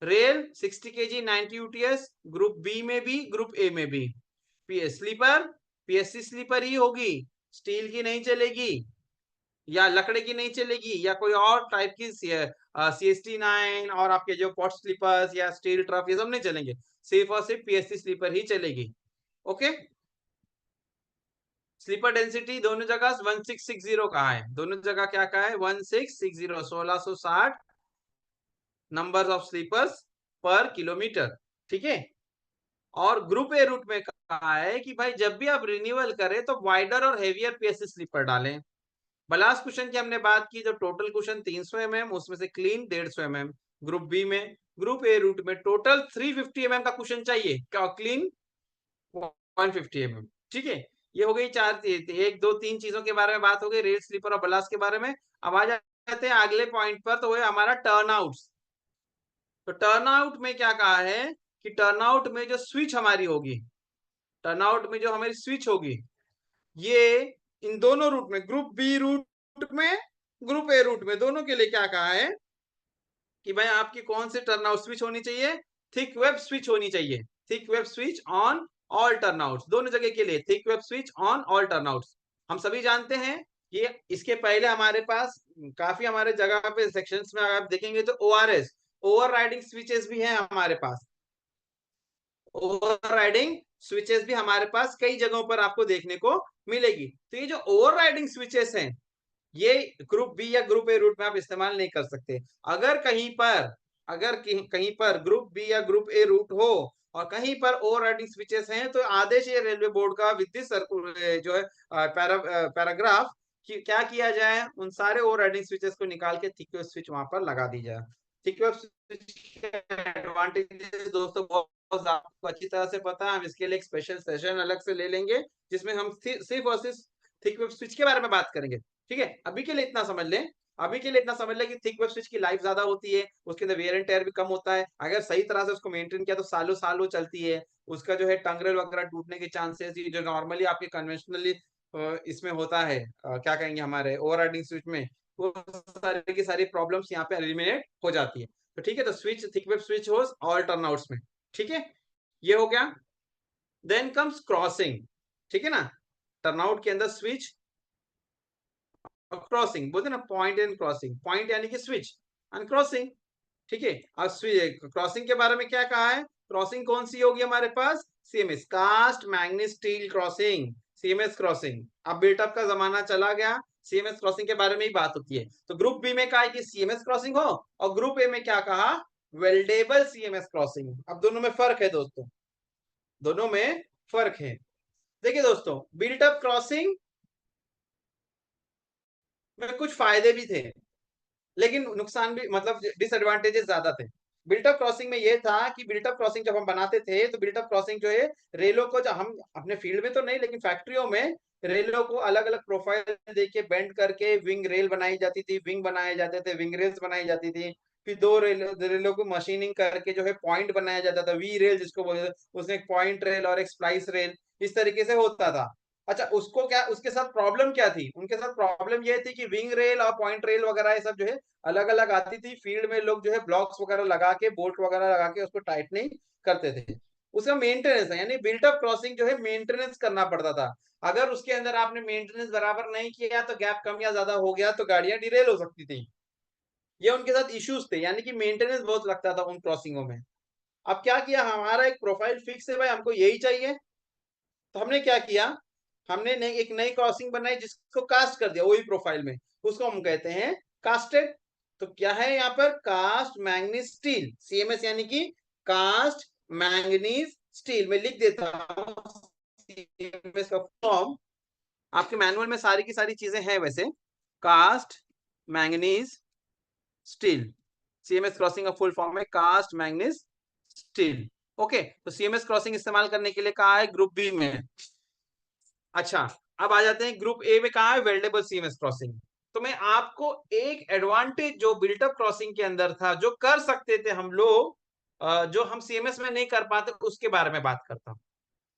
Rail 60 kg 90 UTS, group B में भी ग्रुप ए में भी। पीएस स्लीपर पीएससी स्लीपर ही होगी, स्टील की नहीं चलेगी या लकड़े की नहीं चलेगी या कोई और टाइप की CST9 और आपके जो पॉट स्लीपर्स या स्टील ट्रफ ये सब नहीं चलेंगे, सिर्फ और सिर्फ पीएससी स्लीपर ही चलेगी। ओके, स्लीपर डेंसिटी दोनों जगह 1660 कहा है, दोनों जगह क्या कहा है, 1660 1660 नंबर ऑफ स्लीपर्स पर किलोमीटर। ठीक है? और ग्रुप ए रूट में कहा है कि भाई जब भी आप रिन्यूअल करें तो वाइडर और हेवियर पीएससी स्लीपर डालें। बलास्ट कुशन की हमने बात की, जो टोटल कुशन 300 mm उसमें से क्लीन 150 mm ग्रुप बी में। ग्रुप ए रूट में टोटल 350 mm का कुशन चाहिए, क्या क्लीन 150 mm। ठीक है? ये हो गई चार, एक दो तीन चीजों के बारे में बात हो गई, रेल स्लीपर और बलास्ट के बारे में। अब आ जाते हैं अगले पॉइंट पर, तो वो है हमारा टर्नआउट। तो टर्नआउट में क्या कहा है कि टर्नआउट में जो स्विच हमारी होगी, टर्नआउट में जो हमारी स्विच होगी, ये इन दोनों रूट में, ग्रुप बी रूट में ग्रुप ए रूट में, दोनों के लिए क्या कहा है कि भाई आपकी कौन सी टर्नआउट स्विच होनी चाहिए, थिक वेब स्विच होनी चाहिए। Thick web switch on all turnouts, दोनों जगह के लिए thick web switch on all turnouts. हम सभी जानते हैं कि इसके पहले हमारे पास काफी हमारे जगह पे सेक्शंस में आप देखेंगे तो ओआरएस, ओवर राइडिंग स्विचेस भी हैं हमारे पास। ओवरराइडिंग स्विचेस भी हमारे पास कई जगहों पर आपको देखने को मिलेगी। तो ये जो ओवरराइडिंग स्विचेस हैं ये ग्रुप बी या ग्रुप ए रूट में आप इस्तेमाल नहीं कर सकते। अगर कहीं पर ग्रुप बी या ग्रुप ए रूट हो और कहीं पर ओवरराइडिंग स्विचेस हैं तो आदेश ये रेलवे बोर्ड का विद दिस सर्कुलर जो है पैराग्राफ कि क्या किया जाए, उन सारे ओवरराइडिंग स्विचेस को निकाल के थिक वेब स्विच वहां पर लगा दी जाए। थिक वेब स्विच के एडवांटेजेस दोस्तों बहुत आपको अच्छी तरह से पता है, हम इसके लिए एक स्पेशल सेशन अलग से ले लेंगे जिसमें हम सिर्फ और सिर्फ थिक वेब स्विच के बारे में बात करेंगे। ठीक है? अभी के लिए इतना समझ लें, अभी के लिए इतना समझ लें कि थिक वेब स्विच की लाइफ ज्यादा होती है, उसके अंदर वेयर एंड टेयर भी कम होता है, अगर सही तरह से उसको मेंटेन किया तो सालों सालों चलती है। उसका जो है टंगरेल वगैरह टूटने के चांसेस जो नॉर्मली आपके कन्वेंशनली इसमें होता है, क्या कहेंगे हमारे ओवरराइडिंग स्विच में, वो सारी की सारी प्रॉब्लम्स यहाँ पे एलिमिनेट हो जाती है। तो ठीक है, तो स्विच थिक वेब स्विच हो ऑल टर्नआउट्स में। ठीक है, ये हो गया। Then comes crossing. ठीक है ना? टर्नआउट के अंदर स्विच क्रॉसिंग बोलते ना, पॉइंट एंड क्रॉसिंग, पॉइंट यानी कि स्विच एंड क्रॉसिंग। ठीक है, अब क्रॉसिंग के बारे में क्या कहा है, क्रॉसिंग कौन सी होगी हमारे पास, CMS, cast manganese steel crossing, CMS crossing. अब बिल्टअप का जमाना चला गया, सीएमएस क्रॉसिंग के बारे में ही बात होती है। तो ग्रुप बी में कहा है कि सीएमएस क्रॉसिंग हो, और ग्रुप ए में क्या कहा, वेल्डेबल सीएमएस क्रॉसिंग। अब दोनों में फर्क है दोस्तों, दोनों में फर्क है। देखिए दोस्तों, बिल्टअप क्रॉसिंग में कुछ फायदे भी थे, लेकिन नुकसान भी मतलब डिसएडवांटेजेस ज्यादा थे। बिल्टअप क्रॉसिंग में ये था कि बिल्टअप क्रॉसिंग जब हम बनाते थे तो बिल्टअप क्रॉसिंग जो है रेलों को, जो हम अपने फील्ड में तो नहीं लेकिन फैक्ट्रियों में रेलों को अलग अलग प्रोफाइल देके बेंड करके विंग रेल बनाई जाती थी, विंग बनाए जाते थे, विंग रेल्स बनाई जाती थी। फिर दो रेलों को मशीनिंग करके जो है पॉइंट बनाया जाता था, वी रेल जिसको बोलते थे, उसमें एक पॉइंट रेल और एक स्प्लाइस रेल, इस तरीके से होता था। अच्छा, उसको क्या, उसके साथ प्रॉब्लम क्या थी, उनके साथ प्रॉब्लम ये थी कि विंग रेल और पॉइंट रेल वगैरह ये सब जो है अलग अलग आती थी। फील्ड में लोग जो है ब्लॉक्स वगैरह लगा के, बोल्ट वगैरह लगा के उसको टाइटनिंग करते थे। उसका मेंटेनेंस है, यानी बिल्टअप क्रॉसिंग जो है मेंटेनेंस करना पड़ता था। अगर उसके अंदर आपने मेंटेनेंस बराबर नहीं किया तो गैप कम या ज्यादा हो गया तो गाड़ियां डिरेल हो सकती थी। ये उनके साथ इश्यूज थे, यानी कि मेंटेनेंस बहुत लगता था उन क्रॉसिंगों में। अब क्या किया, हमारा एक प्रोफाइल फिक्स है भाई, हमको यही चाहिए, तो हमने क्या किया, हमने एक नई क्रॉसिंग बनाई जिसको कास्ट कर दिया वही प्रोफाइल में, उसको हम कहते हैं कास्टेड। तो क्या है यहाँ पर, कास्ट मैंगनीज स्टील, सीएमएस यानी कि कास्ट मैंगनीज स्टील। मैं लिख देता हूँ सीएमएस का फॉर्म, आपके मैनुअल में सारी की सारी चीजें हैं वैसे। Cast manganese steel, CMS crossing का फुल फॉर्म है कास्ट मैंगनीज स्टील। ओके, तो सीएमएस क्रॉसिंग इस्तेमाल करने के लिए कहा है ग्रुप बी में। अच्छा, अब आ जाते हैं ग्रुप ए में, कहा है वेल्डेबल सीएमएस क्रॉसिंग। तो मैं आपको एक एडवांटेज जो बिल्टअप क्रॉसिंग के अंदर था, जो कर सकते थे हम लोग, जो हम सीएमएस में नहीं कर पाते, उसके बारे में बात करता हूँ।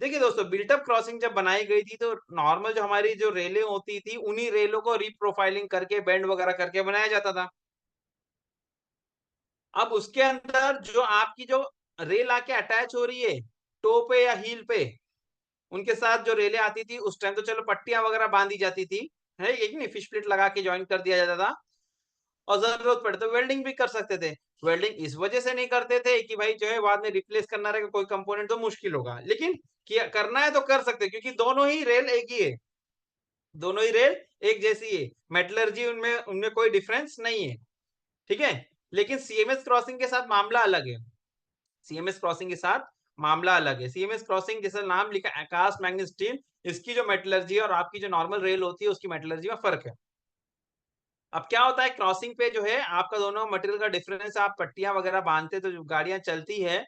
देखिए दोस्तों, बिल्टअप क्रॉसिंग जब बनाई गई थी तो नॉर्मल जो हमारी जो रेलें होती थी, उन्हीं रेलों को रीप्रोफाइलिंग करके बेंड वगैरह करके बनाया जाता था। अब उसके अंदर जो आपकी जो रेल आके अटैच हो रही है टो पे या हील पे, उनके साथ जो रेले आती थी उस टाइम तो चलो पट्टियां वगैरह बांधी जाती थी, है एक नहीं, फिश प्लेट लगा के ज्वाइन कर दिया जाता था। और जरूरत पड़े तो वेल्डिंग भी कर सकते थे। वेल्डिंग इस वजह से नहीं करते थे कि भाई जो है बाद में रिप्लेस करना रहेगा कोई कंपोनेंट तो मुश्किल होगा, लेकिन किया करना है तो कर सकते, क्योंकि दोनों ही रेल एक ही है, दोनों ही रेल एक जैसी है, मेटलर्जी उनमें उनमें कोई डिफरेंस नहीं है। ठीक है, लेकिन सीएमएस क्रॉसिंग के साथ मामला अलग है। सीएमएस क्रॉसिंग के साथ मामला अलग है। सीएमएस क्रॉसिंग जैसा नाम लिखा कास्ट मैग्नेट स्टील, इसकी जो मेटलर्जी है और आपकी जो नॉर्मल रेल होती है उसकी मेटलर्जी में फर्क है। अब क्या होता है, क्रॉसिंग पे जो है आपका दोनों मटेरियल का डिफरेंस, आप पट्टियां वगैरह बांधते तो जो गाड़ियां चलती है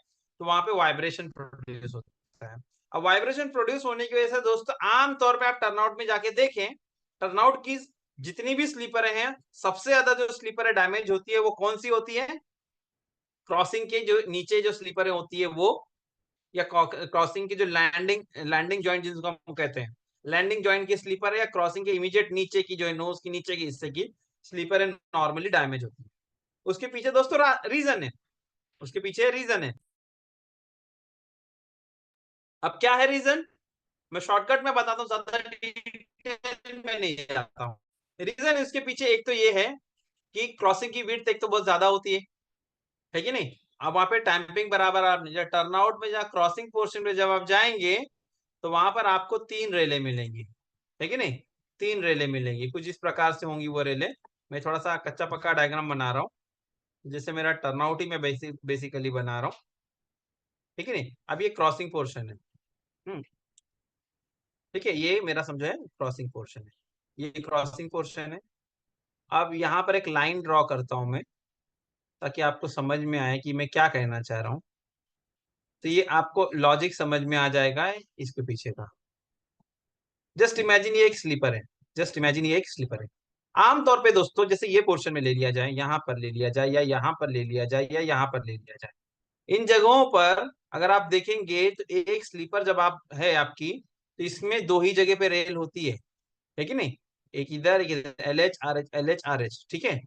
तो वहां पे वाइब्रेशन प्रोड्यूस होता है। अब वाइब्रेशन प्रोड्यूस होने की वजह से दोस्तों आमतौर पे आप टर्नआउट में जाके देखें, टर्नआउट की जितनी भी स्लीपर हैं, सबसे ज्यादा जो स्लीपर डैमेज होती है वो कौन सी होती है, क्रॉसिंग के जो नीचे जो स्लीपर होती है वो, या क्रॉसिंग की जो लैंडिंग लैंडिंग जॉइंट जिसको हम कहते हैं, लैंडिंग जॉइंट की स्लीपर है, या क्रॉसिंग के इमीडिएट नीचे की जो है नोज की नीचे की हिस्से की स्लीपर है, नॉर्मली डैमेज होती है। उसके पीछे दोस्तों रीजन है, उसके पीछे रीजन है। अब क्या है रीजन, मैं शॉर्टकट में बताता हूँ, ज्यादा डिटेल में नहीं जाता हूँ। रीजन इसके पीछे एक तो ये है कि क्रॉसिंग की विड्थ एक तो बहुत ज्यादा होती है कि नहीं। अब वहां पे टैंपिंग बराबर आप टर्न आउट में, जब क्रॉसिंग पोर्शन में जब आप जाएंगे तो वहां पर आपको 3 रेले मिलेंगी, है कि नहीं, 3 रेले मिलेंगी, कुछ इस प्रकार से होंगी वो रेले। मैं थोड़ा सा कच्चा पक्का डायग्राम बना रहा हूँ, जैसे मेरा टर्नआउट ही मैं बेसिकली बना रहा हूँ, ठीक है नहीं। अब ये क्रॉसिंग पोर्शन है, ठीक है, ये मेरा समझो है क्रॉसिंग पोर्शन है, ये क्रॉसिंग पोर्शन है। अब यहाँ पर एक लाइन ड्रॉ करता हूं मैं, ताकि आपको समझ में आए कि मैं क्या कहना चाह रहा हूँ, तो ये आपको लॉजिक समझ में आ जाएगा इसके पीछे का। जस्ट इमेजिन ये एक स्लीपर है, जस्ट इमेजिन ये एक स्लीपर है। आमतौर पे दोस्तों जैसे ये पोर्शन में ले लिया जाए, यहाँ पर ले लिया जाए, या यहाँ पर ले लिया जाए, या यहाँ पर ले लिया जाए, इन जगहों पर अगर आप देखेंगे तो एक स्लीपर जब आप है आपकी, तो इसमें दो ही जगह पे रेल होती है कि नहीं, एक इधर एक इधर, L H R H, L H R H, ठीक है।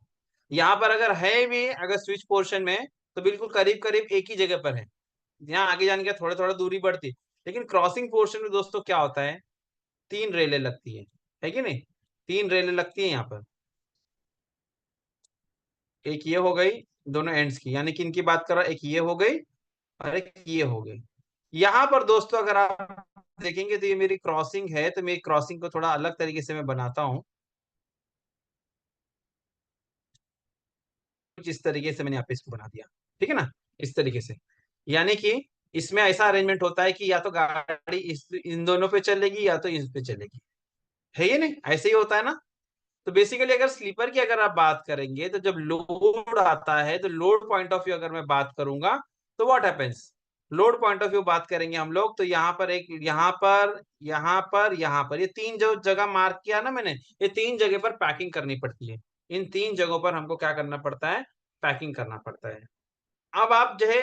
यहाँ पर अगर है भी, अगर स्विच पोर्शन में, तो बिल्कुल करीब करीब एक ही जगह पर है, यहाँ आगे जाने के थोड़ा थोड़ा दूरी बढ़ती। लेकिन क्रॉसिंग पोर्शन में दोस्तों क्या होता है, 3 रेलें लगती है कि नहीं, 3 रेलें लगती है यहाँ पर। एक ये हो गई दोनों एंड्स की, यानी कि इनकी बात कर रहा, एक ये हो गई और एक ये हो गई। यहाँ पर दोस्तों अगर आप देखेंगे तो ये मेरी क्रॉसिंग है, तो मेरी क्रॉसिंग को थोड़ा अलग तरीके से मैं बनाता हूँ, कुछ इस तरीके से मैंने यहाँ पे इसको बना दिया, ठीक है ना, इस तरीके से। यानी कि इसमें ऐसा अरेंजमेंट होता है कि या तो गाड़ी इन दोनों पे चलेगी या तो इस पे चलेगी, है ये नहीं, ऐसे ही होता है ना। तो बेसिकली अगर स्लीपर की अगर आप बात करेंगे तो जब लोड आता है तो लोड पॉइंट ऑफ व्यू अगर मैं बात करूंगा तो what happens, load point of view बात करेंगे हम लोग तो यहाँ पर एक, यहाँ पर ये तीन जो जगह मार्क किया ना मैंने, ये तीन जगह पर पैकिंग करनी पड़ती है। इन तीन जगहों पर हमको क्या करना पड़ता है, पैकिंग करना पड़ता है। अब आप जो है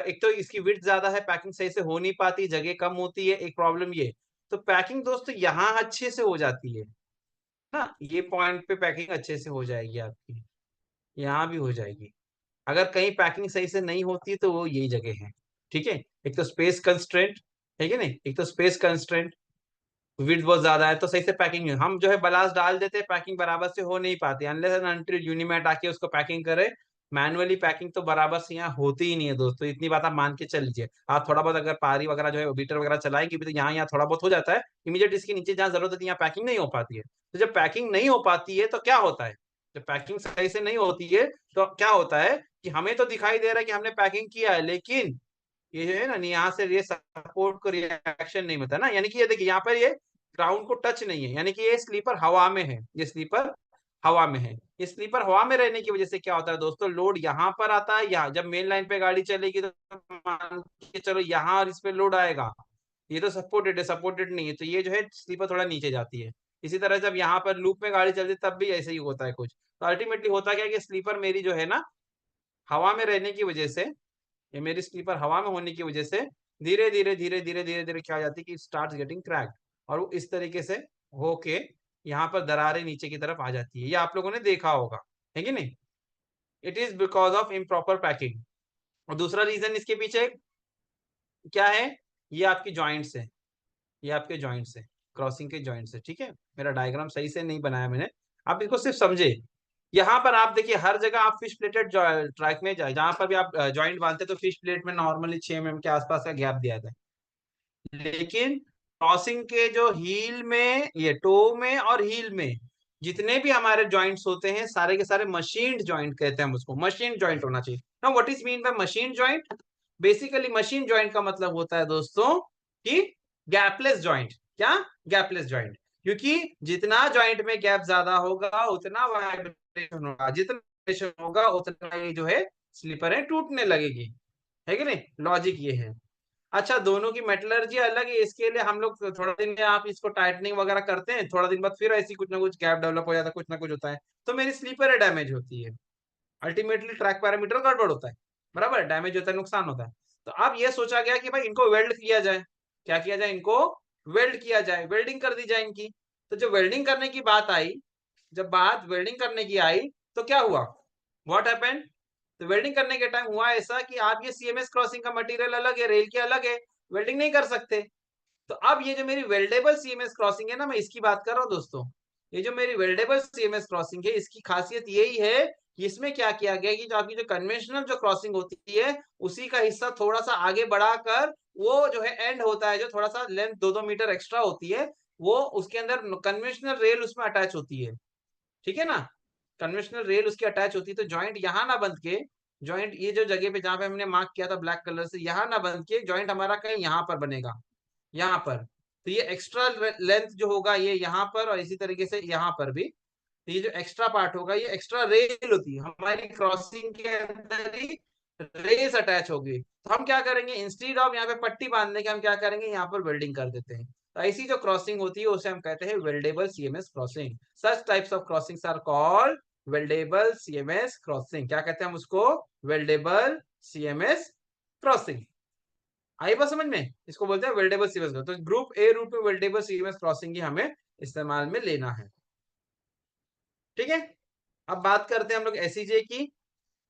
एक तो इसकी विड्थ ज्यादा है, पैकिंग सही से हो नहीं पाती, जगह कम होती है, एक प्रॉब्लम ये। तो पैकिंग दोस्तों यहाँ अच्छे से हो जाती है ना, ये पॉइंट पे पैकिंग अच्छे से हो जाएगी आपकी, यहाँ भी हो जाएगी। अगर कहीं पैकिंग सही से नहीं होती तो वो यही जगह है। ठीक है, एक तो स्पेस कंस्ट्रेंट, ठीक है नहीं, एक तो स्पेस कंस्ट्रेंट, विड्थ बहुत ज्यादा है तो सही से पैकिंग हम जो है बलास्ट डाल देते हैं, पैकिंग बराबर से हो नहीं पाती अनलेस एंड अनटिल यूनिमैट आके उसको पैकिंग करे। मैनुअली पैकिंग तो बराबर से यहाँ होती ही नहीं है दोस्तों, इतनी बात आप मान के चल लीजिए। आप थोड़ा बहुत अगर पारी वगैरह जो है बीटर वगैरह चलाएंगे भी तो यहाँ थोड़ा बहुत हो जाता है, इमीडिएट इसके नीचे जहाँ जरूरत है यहाँ पैकिंग नहीं हो पाती है। तो जब पैकिंग नहीं हो पाती है तो क्या होता है, जब पैकिंग सही से नहीं होती है तो क्या होता है कि हमें तो दिखाई दे रहा है कि हमने पैकिंग किया है, लेकिन ये जो है ना यहाँ से ये सपोर्ट को रिएक्शन नहीं मिलता ना, यानी कि ये देखिए यहाँ पर ये ग्राउंड को टच नहीं है, यानी कि ये स्लीपर हवा में है, ये स्लीपर हवा में है। ये स्लीपर हवा में रहने की वजह से क्या होता है दोस्तों, लोड यहाँ पर आता है, यहाँ जब मेन लाइन पे गाड़ी चलेगी तो मान के चलो यहाँ और इस पे लोड आएगा, ये तो सपोर्टेड है, सपोर्टेड नहीं है तो ये जो है स्लीपर थोड़ा नीचे जाती है। इसी तरह जब यहाँ पर लूप में गाड़ी चलती है तब भी ऐसे ही होता है कुछ। तो अल्टीमेटली होता क्या है कि स्लीपर मेरी जो है ना हवा में रहने की वजह से, ये मेरी स्लीपर हवा में होने की वजह से धीरे धीरे क्या हो जाती है कि स्टार्ट गेटिंग क्रैक, और वो इस तरीके से होके यहाँ पर दरारें नीचे की तरफ आ जाती है, ये आप लोगों ने देखा होगा, है कि नहीं। It is because of improper packing. और दूसरा रीजन इसके पीछे क्या है, ये आपकी जॉइंट्स है, ये आपके जॉइंट्स है, क्रॉसिंग के जॉइंट्स है। ठीक है, मेरा डायग्राम सही से नहीं बनाया मैंने, आप इसको सिर्फ समझे। यहाँ पर आप देखिए हर जगह आप फिश प्लेटेड ट्रैक में जाए, जहां पर भी आप जॉइंट बांधते तो फिश प्लेट में नॉर्मली 6 mm के आसपास का गैप दिया था, लेकिन क्रॉसिंग के जो हील में, ये टो में और हील में जितने भी हमारे जॉइंट्स होते हैं सारे के सारे मशीन्ड जॉइंट कहते हैं हम उसको, मशीन जॉइंट होना चाहिए ना। What is mean by machine joint, basically machine joint का मतलब होता है दोस्तों कि गैपलेस जॉइंट। क्या, गैपलेस जॉइंट, क्योंकि जितना जॉइंट में गैप ज्यादा होगा उतना वाइब्रेशन होगा, जितना वाइब्रेशन होगा उतना ये जो है स्लीपर है टूटने लगेगी, है कि नहीं, लॉजिक ये है। अच्छा, दोनों की मेटलर्जी अलग है, इसके लिए हम लोग थोड़ा दिन में आप इसको टाइटनिंग वगैरह करते हैं, थोड़ा दिन बाद फिर ऐसी कुछ ना कुछ गैप डेवलप हो जाता है, कुछ ना कुछ होता है, तो मेरी स्लीपर डैमेज होती है। अल्टीमेटली ट्रैक पैरामीटर गड़बड़ होता है, बराबर, डैमेज होता है, नुकसान होता है। तो अब ये सोचा गया कि भाई इनको वेल्ड किया जाए, क्या किया जाए, इनको वेल्ड किया जाए, वेल्डिंग कर दी जाए इनकी। तो जब वेल्डिंग करने की बात आई, जब बात वेल्डिंग करने की आई तो क्या हुआ, व्हाट हैपेंड, तो वेल्डिंग करने के टाइम हुआ ऐसा कि आप ये सीएमएस क्रॉसिंग का मटेरियल अलग है, रेल की अलग है, वेल्डिंग नहीं कर सकते। तो अब ये जो मेरी वेल्डेबल सीएमएस क्रॉसिंग है ना, मैं इसकी बात कर रहा हूँ दोस्तों, ये जो मेरी वेल्डेबल सीएमएस क्रॉसिंग है इसकी खासियत यही है कि इसमें क्या किया गया कि जो आपकी जो कन्वेंशनल जो क्रॉसिंग होती है उसी का हिस्सा थोड़ा सा आगे बढ़ाकर, वो जो है एंड होता है जो थोड़ा सा लेंथ 2-2 मीटर एक्स्ट्रा होती है, वो उसके अंदर कन्वेंशनल रेल उसमें अटैच होती है। ठीक है ना, कन्वेंशनल रेल उसकी अटैच होती है, तो जॉइंट यहाँ ना बंध के, जॉइंट ये जो जगह पे जहां पे हमने मार्क किया था ब्लैक कलर से, यहाँ ना बंध के जॉइंट हमारा कहीं यहाँ पर बनेगा, यहाँ पर। तो ये एक्स्ट्रा लेंथ जो होगा ये यहाँ पर, और इसी तरीके से यहाँ पर भी, तो ये जो एक्स्ट्रा पार्ट होगा ये एक्स्ट्रा रेल होती है हमारी क्रॉसिंग के अंदर ही, रेस अटैच होगी। तो हम क्या करेंगे, इंस्टीड ऑफ यहाँ पे पट्टी बांधने के हम क्या करेंगे, यहाँ पर वेल्डिंग कर देते हैं। तो ऐसी जो क्रॉसिंग होती है उसे हम कहते हैं weldable CMS crossing. Such types of crossings are called weldable CMS crossing. क्या कहते हैं हम उसको, वेल्डेबल सीएमएस क्रॉसिंग। आई बात समझ में, इसको बोलते हैं वेल्डेबल सीएमएस। तो ग्रुप ए रूट में वेल्डेबल सीएमएस क्रॉसिंग ही हमें इस्तेमाल में लेना है। ठीक है, अब बात करते हैं हम लोग एसईजे की।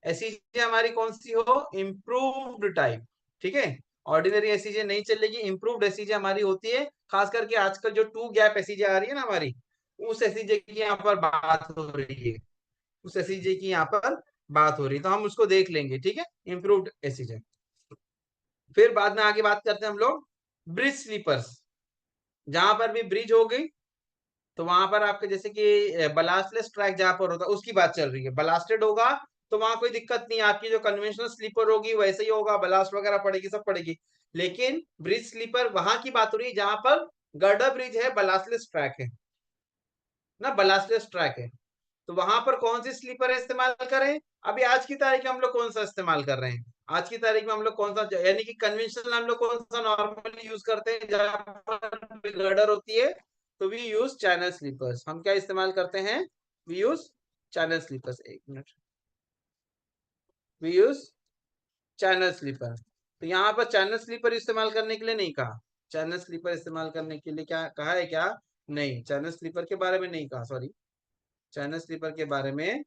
एसईजे हमारी कौन सी हो, इम्प्रूव्ड टाइप। ठीक है, ऑर्डिनरी एसईजे नहीं चलेगी, इम्प्रूव्ड एसईजे हमारी होती है, खास करके आजकल जो टू गैप एसईजे आ रही है ना हमारी, उस एसईजे की यहाँ पर बात हो रही है, उस एसईजे की यहाँ पर बात हो रही है, तो हम उसको देख लेंगे। ठीक है, इम्प्रूव्ड एसईजे। फिर बाद में आगे बात करते हैं हम लोग ब्रिज स्लीपर्स। जहां पर भी ब्रिज हो गई तो वहां पर आपके जैसे कि बलास्टलेस ट्रैक जहां पर होता है उसकी बात चल रही है, बलास्टेड होगा तो वहां कोई दिक्कत नहीं, आपकी जो कन्वेंशनल स्लीपर होगी वैसे ही होगा, बलास्ट वगैरह पड़ेगी, सब पड़ेगी। लेकिन ब्रिज स्लीपर वहां की बात हो रही है जहां पर गर्डर ब्रिज है, बलास्टलेस ट्रैक है ना, बलास्टर्स ट्रैक है। तो वहां पर कौन सी स्लीपर इस्तेमाल करें? अभी आज की तारीख में हम लोग कौन सा इस्तेमाल कर रहे हैं? आज की तारीख में हम लोग कौन सा, यानी कि कन्वेंशनल हम लोग कौन सा नॉर्मली यूज करते हैं जहां पर गर्डर होती है? तो वी यूज चैनल स्लीपर्स। हम क्या इस्तेमाल करते हैं? We use channel sleepers. एक minute, we use channel sleeper. तो यहाँ पर चैनल स्लीपर इस्तेमाल करने के लिए नहीं कहा। चैनल स्लीपर इस्तेमाल करने के लिए क्या कहा है? क्या नहीं, चैनल स्लीपर के बारे में नहीं कहा, सॉरी, चैनल स्लीपर के बारे में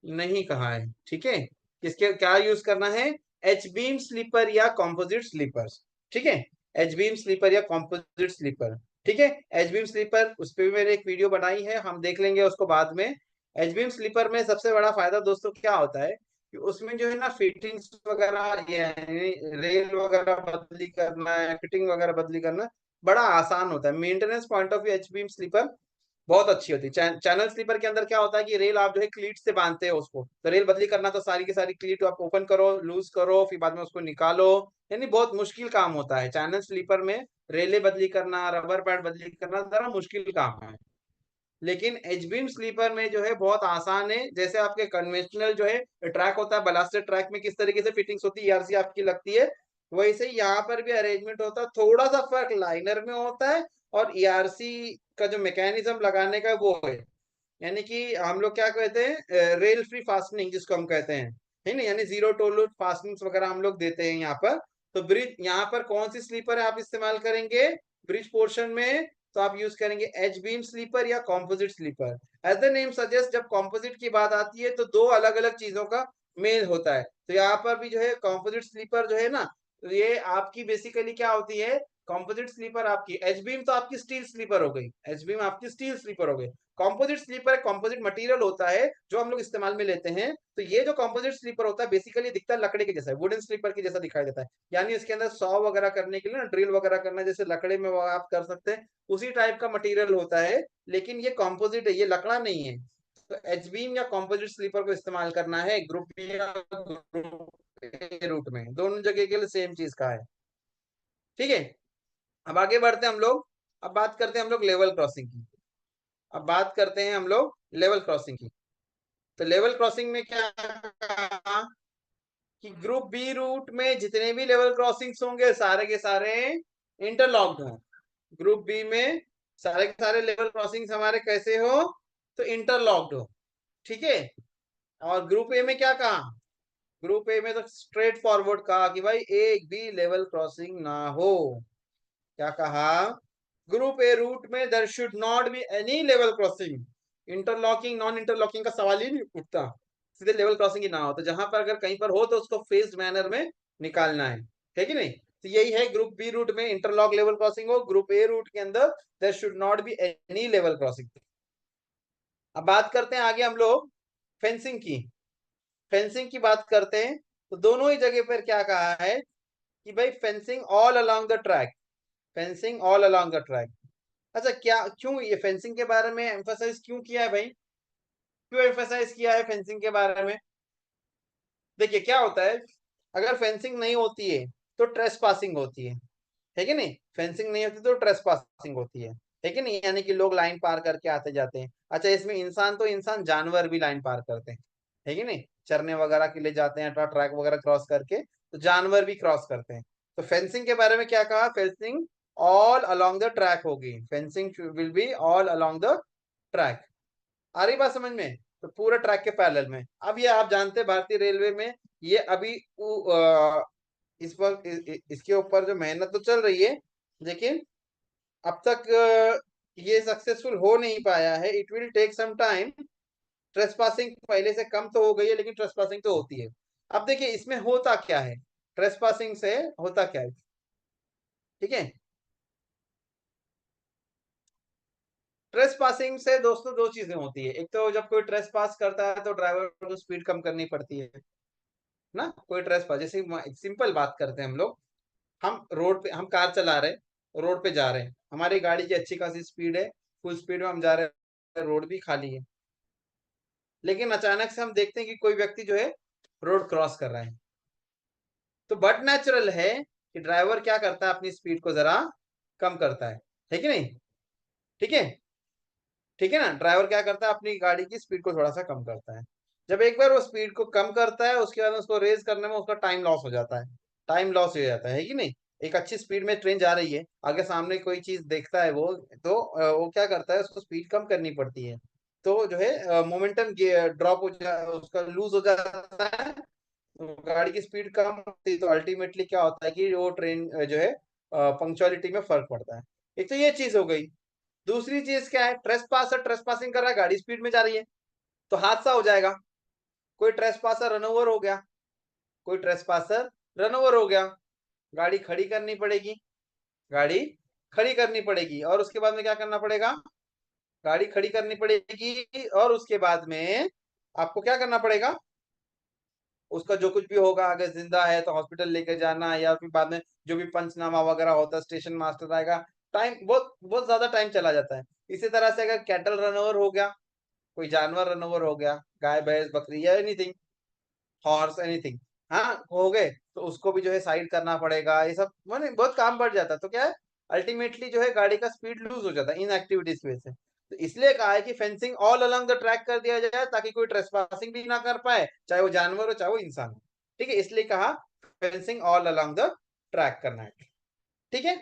नहीं कहा है। ठीक है, किसके क्या यूज करना है? एच बीम स्लीपर या कॉम्पोजिट स्लीपर्स। ठीक है, एच बीम स्लीपर या कॉम्पोजिट स्लीपर। ठीक है, एच बीम स्लीपर उस पर भी मैंने एक वीडियो बनाई है, हम देख लेंगे उसको बाद में। एच बीम स्लीपर में सबसे बड़ा फायदा दोस्तों क्या होता है कि उसमें जो है ना फिटिंग्स वगैरह, यानी रेल वगैरह बदली करना है, फिटिंग वगैरह बदली करना बड़ा आसान होता है। Maintenance point of view H beam sleeper बहुत अच्छी होती है। चैनल स्लीपर के अंदर क्या होता है कि रेल आप जो है क्लीट से बांधते हो उसको, तो रेल बदली करना तो सारी की सारी क्लीट आप ओपन करो, लूज करो, फिर बाद में उसको निकालो, यानी बहुत मुश्किल काम होता है। चैनल स्लीपर में रेले बदली करना, रबर पैड बदली करना जरा मुश्किल काम है। लेकिन एच बीम स्लीपर में जो है बहुत आसान है। जैसे आपके कन्वेंशनल जो है ट्रैक होता है, बलास्टर ट्रैक में किस तरीके से फिटिंग्स होती है, ईआरसी आपकी लगती है, वैसे ही यहाँ पर भी अरेंजमेंट होता है। थोड़ा सा फर्क लाइनर में होता है और ईआरसी का जो मैकेनिज्म लगाने का वो है, यानी कि हम लोग क्या कहते हैं, रेल फ्री फास्टनिंग जिसको हम कहते हैं, है ना, यानी जीरो टोलरेंस फास्टनिंग वगैरह हम लोग देते हैं यहाँ पर। तो ब्रिज यहाँ पर कौन सी स्लीपर है आप इस्तेमाल करेंगे ब्रिज पोर्शन में? तो आप यूज करेंगे एच बीम स्लीपर या composite sleeper. As the name suggest, जब कॉम्पोजिट की बात आती है तो दो अलग अलग चीजों का मेल होता है। तो यहाँ पर भी जो है कॉम्पोजिट स्लीपर जो है ना, तो ये आपकी बेसिकली क्या होती है? कॉम्पोजिट स्लीपर आपकी, एच बीम तो आपकी स्टील स्लीपर हो गई, एच बीम आपकी स्टील स्लीपर हो गई। कॉम्पोजिट स्लीपर कॉम्पोजिट मटेरियल होता है जो हम लोग इस्तेमाल में लेते हैं। तो ये जो कॉम्पोजिट स्लीपर होता है बेसिकली दिखता है लकड़ी के जैसा है, वुडन स्लीपर के जैसा दिखाई देता है। यानी इसके अंदर सॉ वगैरह करने के लिए ना, ड्रिल वगैरह करना जैसे लकड़ी में वो आप कर सकते हैं, उसी टाइप का मटेरियल होता है। लेकिन ये कॉम्पोजिट है, ये लकड़ा नहीं है। तो एच बीम या कॉम्पोजिट स्लीपर को इस्तेमाल करना है ग्रुप बी या ग्रुप ए रूट में, दोनों जगह के लिए सेम चीज का है। ठीक है, अब आगे बढ़ते हैं हम लोग। अब बात करते हैं हम लोग लेवल क्रॉसिंग की। अब बात करते हैं हम लोग लेवल क्रॉसिंग की। तो लेवल क्रॉसिंग में क्या कहा कि ग्रुप बी रूट में जितने भी लेवल क्रॉसिंग्स होंगे सारे के सारे इंटरलॉक्ड हों। ग्रुप बी में सारे के सारे लेवल क्रॉसिंग्स हमारे कैसे हो? तो इंटरलॉक्ड हो। ठीक है, और ग्रुप ए में क्या कहा? ग्रुप ए में तो स्ट्रेट फॉरवर्ड कहा कि भाई एक भी लेवल क्रॉसिंग ना हो। क्या कहा? ग्रुप ए रूट में there should not be any level crossing. Interlocking non interlocking का सवाल ही नहीं उठता, सीधे लेवल क्रॉसिंग ही ना हो। तो जहां पर अगर कहीं पर हो तो उसको फेज्ड मैनर में निकालना है कि नहीं? तो यही है, ग्रुप बी रूट में इंटरलॉक लेवल क्रॉसिंग हो, ग्रुप ए रूट के अंदर there should not be any level crossing. अब बात करते हैं आगे हम लोग फेंसिंग की। फेंसिंग की बात करते हैं तो दोनों ही जगह पर क्या कहा है कि भाई fencing all along the track, fencing all along the track. अच्छा, क्या क्यों ये फेंसिंग के बारे में एम्फसाइज क्यों किया है भाई? क्यों एम्फसाइज किया है फेंसिंग के बारे में? देखिए क्या होता है, अगर फेंसिंग नहीं होती है तो ट्रेस पासिंग होती है कि नहीं? फेंसिंग नहीं होती तो ट्रेस पासिंग होती है कि नहीं? यानी कि लोग लाइन पार करके आते जाते हैं। अच्छा, इसमें इंसान तो इंसान, जानवर भी लाइन पार करते हैं, है कि नहीं? चरने वगैरह के लिए जाते हैं, ट्रैक वगैरह क्रॉस करके, तो जानवर भी क्रॉस करते हैं। तो फेंसिंग के बारे में क्या कहा? Fencing all along the track होगी, fencing will be all along the track. आ रही बात समझ में? तो पूरे ट्रैक के पैरेलल में। अब ये आप जानते हैं भारतीय रेलवे में ये अभी इस पर इसके ऊपर जो मेहनत तो चल रही है, लेकिन अब तक ये सक्सेसफुल हो नहीं पाया है। It will take some time. Trespassing पहले से कम तो हो गई है, लेकिन ट्रेसपासिंग तो होती है। अब देखिए इसमें होता क्या है, ट्रेसपासिंग से होता क्या है? ठीक है, ट्रेस पासिंग से दोस्तों दो चीजें होती है। एक तो जब कोई ट्रेस पास करता है तो ड्राइवर को स्पीड कम करनी पड़ती है ना। कोई ट्रेस पास, जैसे सिंपल बात करते हैं हम लोग, हम रोड पे, हम कार चला रहे हैं, रोड पे जा रहे हैं, हमारी गाड़ी की अच्छी खासी स्पीड है, फुल स्पीड में हम जा रहे हैं, रोड भी खाली है। लेकिन अचानक से हम देखते हैं कि कोई व्यक्ति जो है रोड क्रॉस कर रहा है। तो बट नेचुरल है कि ड्राइवर क्या करता है, अपनी स्पीड को जरा कम करता है कि नहीं? ठीक है, ठीक है ना। ड्राइवर क्या करता है, अपनी गाड़ी की स्पीड को थोड़ा सा कम करता है। जब एक बार वो स्पीड को कम करता है, उसके बाद उसको रेज करने में उसका टाइम लॉस हो जाता है। टाइम लॉस हो जाता है कि नहीं। एक अच्छी स्पीड में ट्रेन जा रही है, आगे सामने कोई चीज देखता है वो, तो वो क्या करता है, उसको स्पीड कम करनी पड़ती है। तो जो है मोमेंटम ड्रॉप हो जा उसका लूज हो जाता है। तो गाड़ी की स्पीड कम होती है, तो अल्टीमेटली क्या होता है कि वो ट्रेन जो है पंक्चुअलिटी में फर्क पड़ता है। एक तो ये चीज हो गई। दूसरी चीज क्या है, ट्रेसपासर ट्रेसपासिंग कर रहा है, गाड़ी स्पीड में जा रही है, तो हादसा हो जाएगा। कोई ट्रेसपासर रन ओवर हो गया, कोई ट्रेसपासर रन ओवर हो गया, गाड़ी खड़ी करनी पड़ेगी। गाड़ी खड़ी करनी पड़ेगी और उसके बाद में क्या करना पड़ेगा, गाड़ी खड़ी करनी पड़ेगी और उसके बाद में आपको क्या करना पड़ेगा, उसका जो कुछ भी होगा, अगर जिंदा है तो हॉस्पिटल लेके जाना, या फिर बाद में जो भी पंचनामा वगैरह होता है, स्टेशन मास्टर आएगा। टाइम बहुत बहुत ज्यादा टाइम चला जाता है। इसी तरह से अगर कैटल रन ओवर हो गया, कोई जानवर रन ओवर हो गया, गाय भैंस बकरी या एनीथिंग, हॉर्स एनीथिंग, हाँ हो गए, तो उसको भी जो है साइड करना पड़ेगा। ये सब माने बहुत काम बढ़ जाता है। तो क्या है, अल्टीमेटली जो है गाड़ी का स्पीड लूज हो जाता है इन एक्टिविटीज की वजह से। तो इसलिए कहा है कि fencing all along the track कर दिया जाए, ताकि कोई ट्रेसपासिंग भी ना कर पाए, चाहे वो जानवर हो चाहे वो इंसान हो। ठीक है, इसलिए कहा fencing all along the track करना है। ठीक है,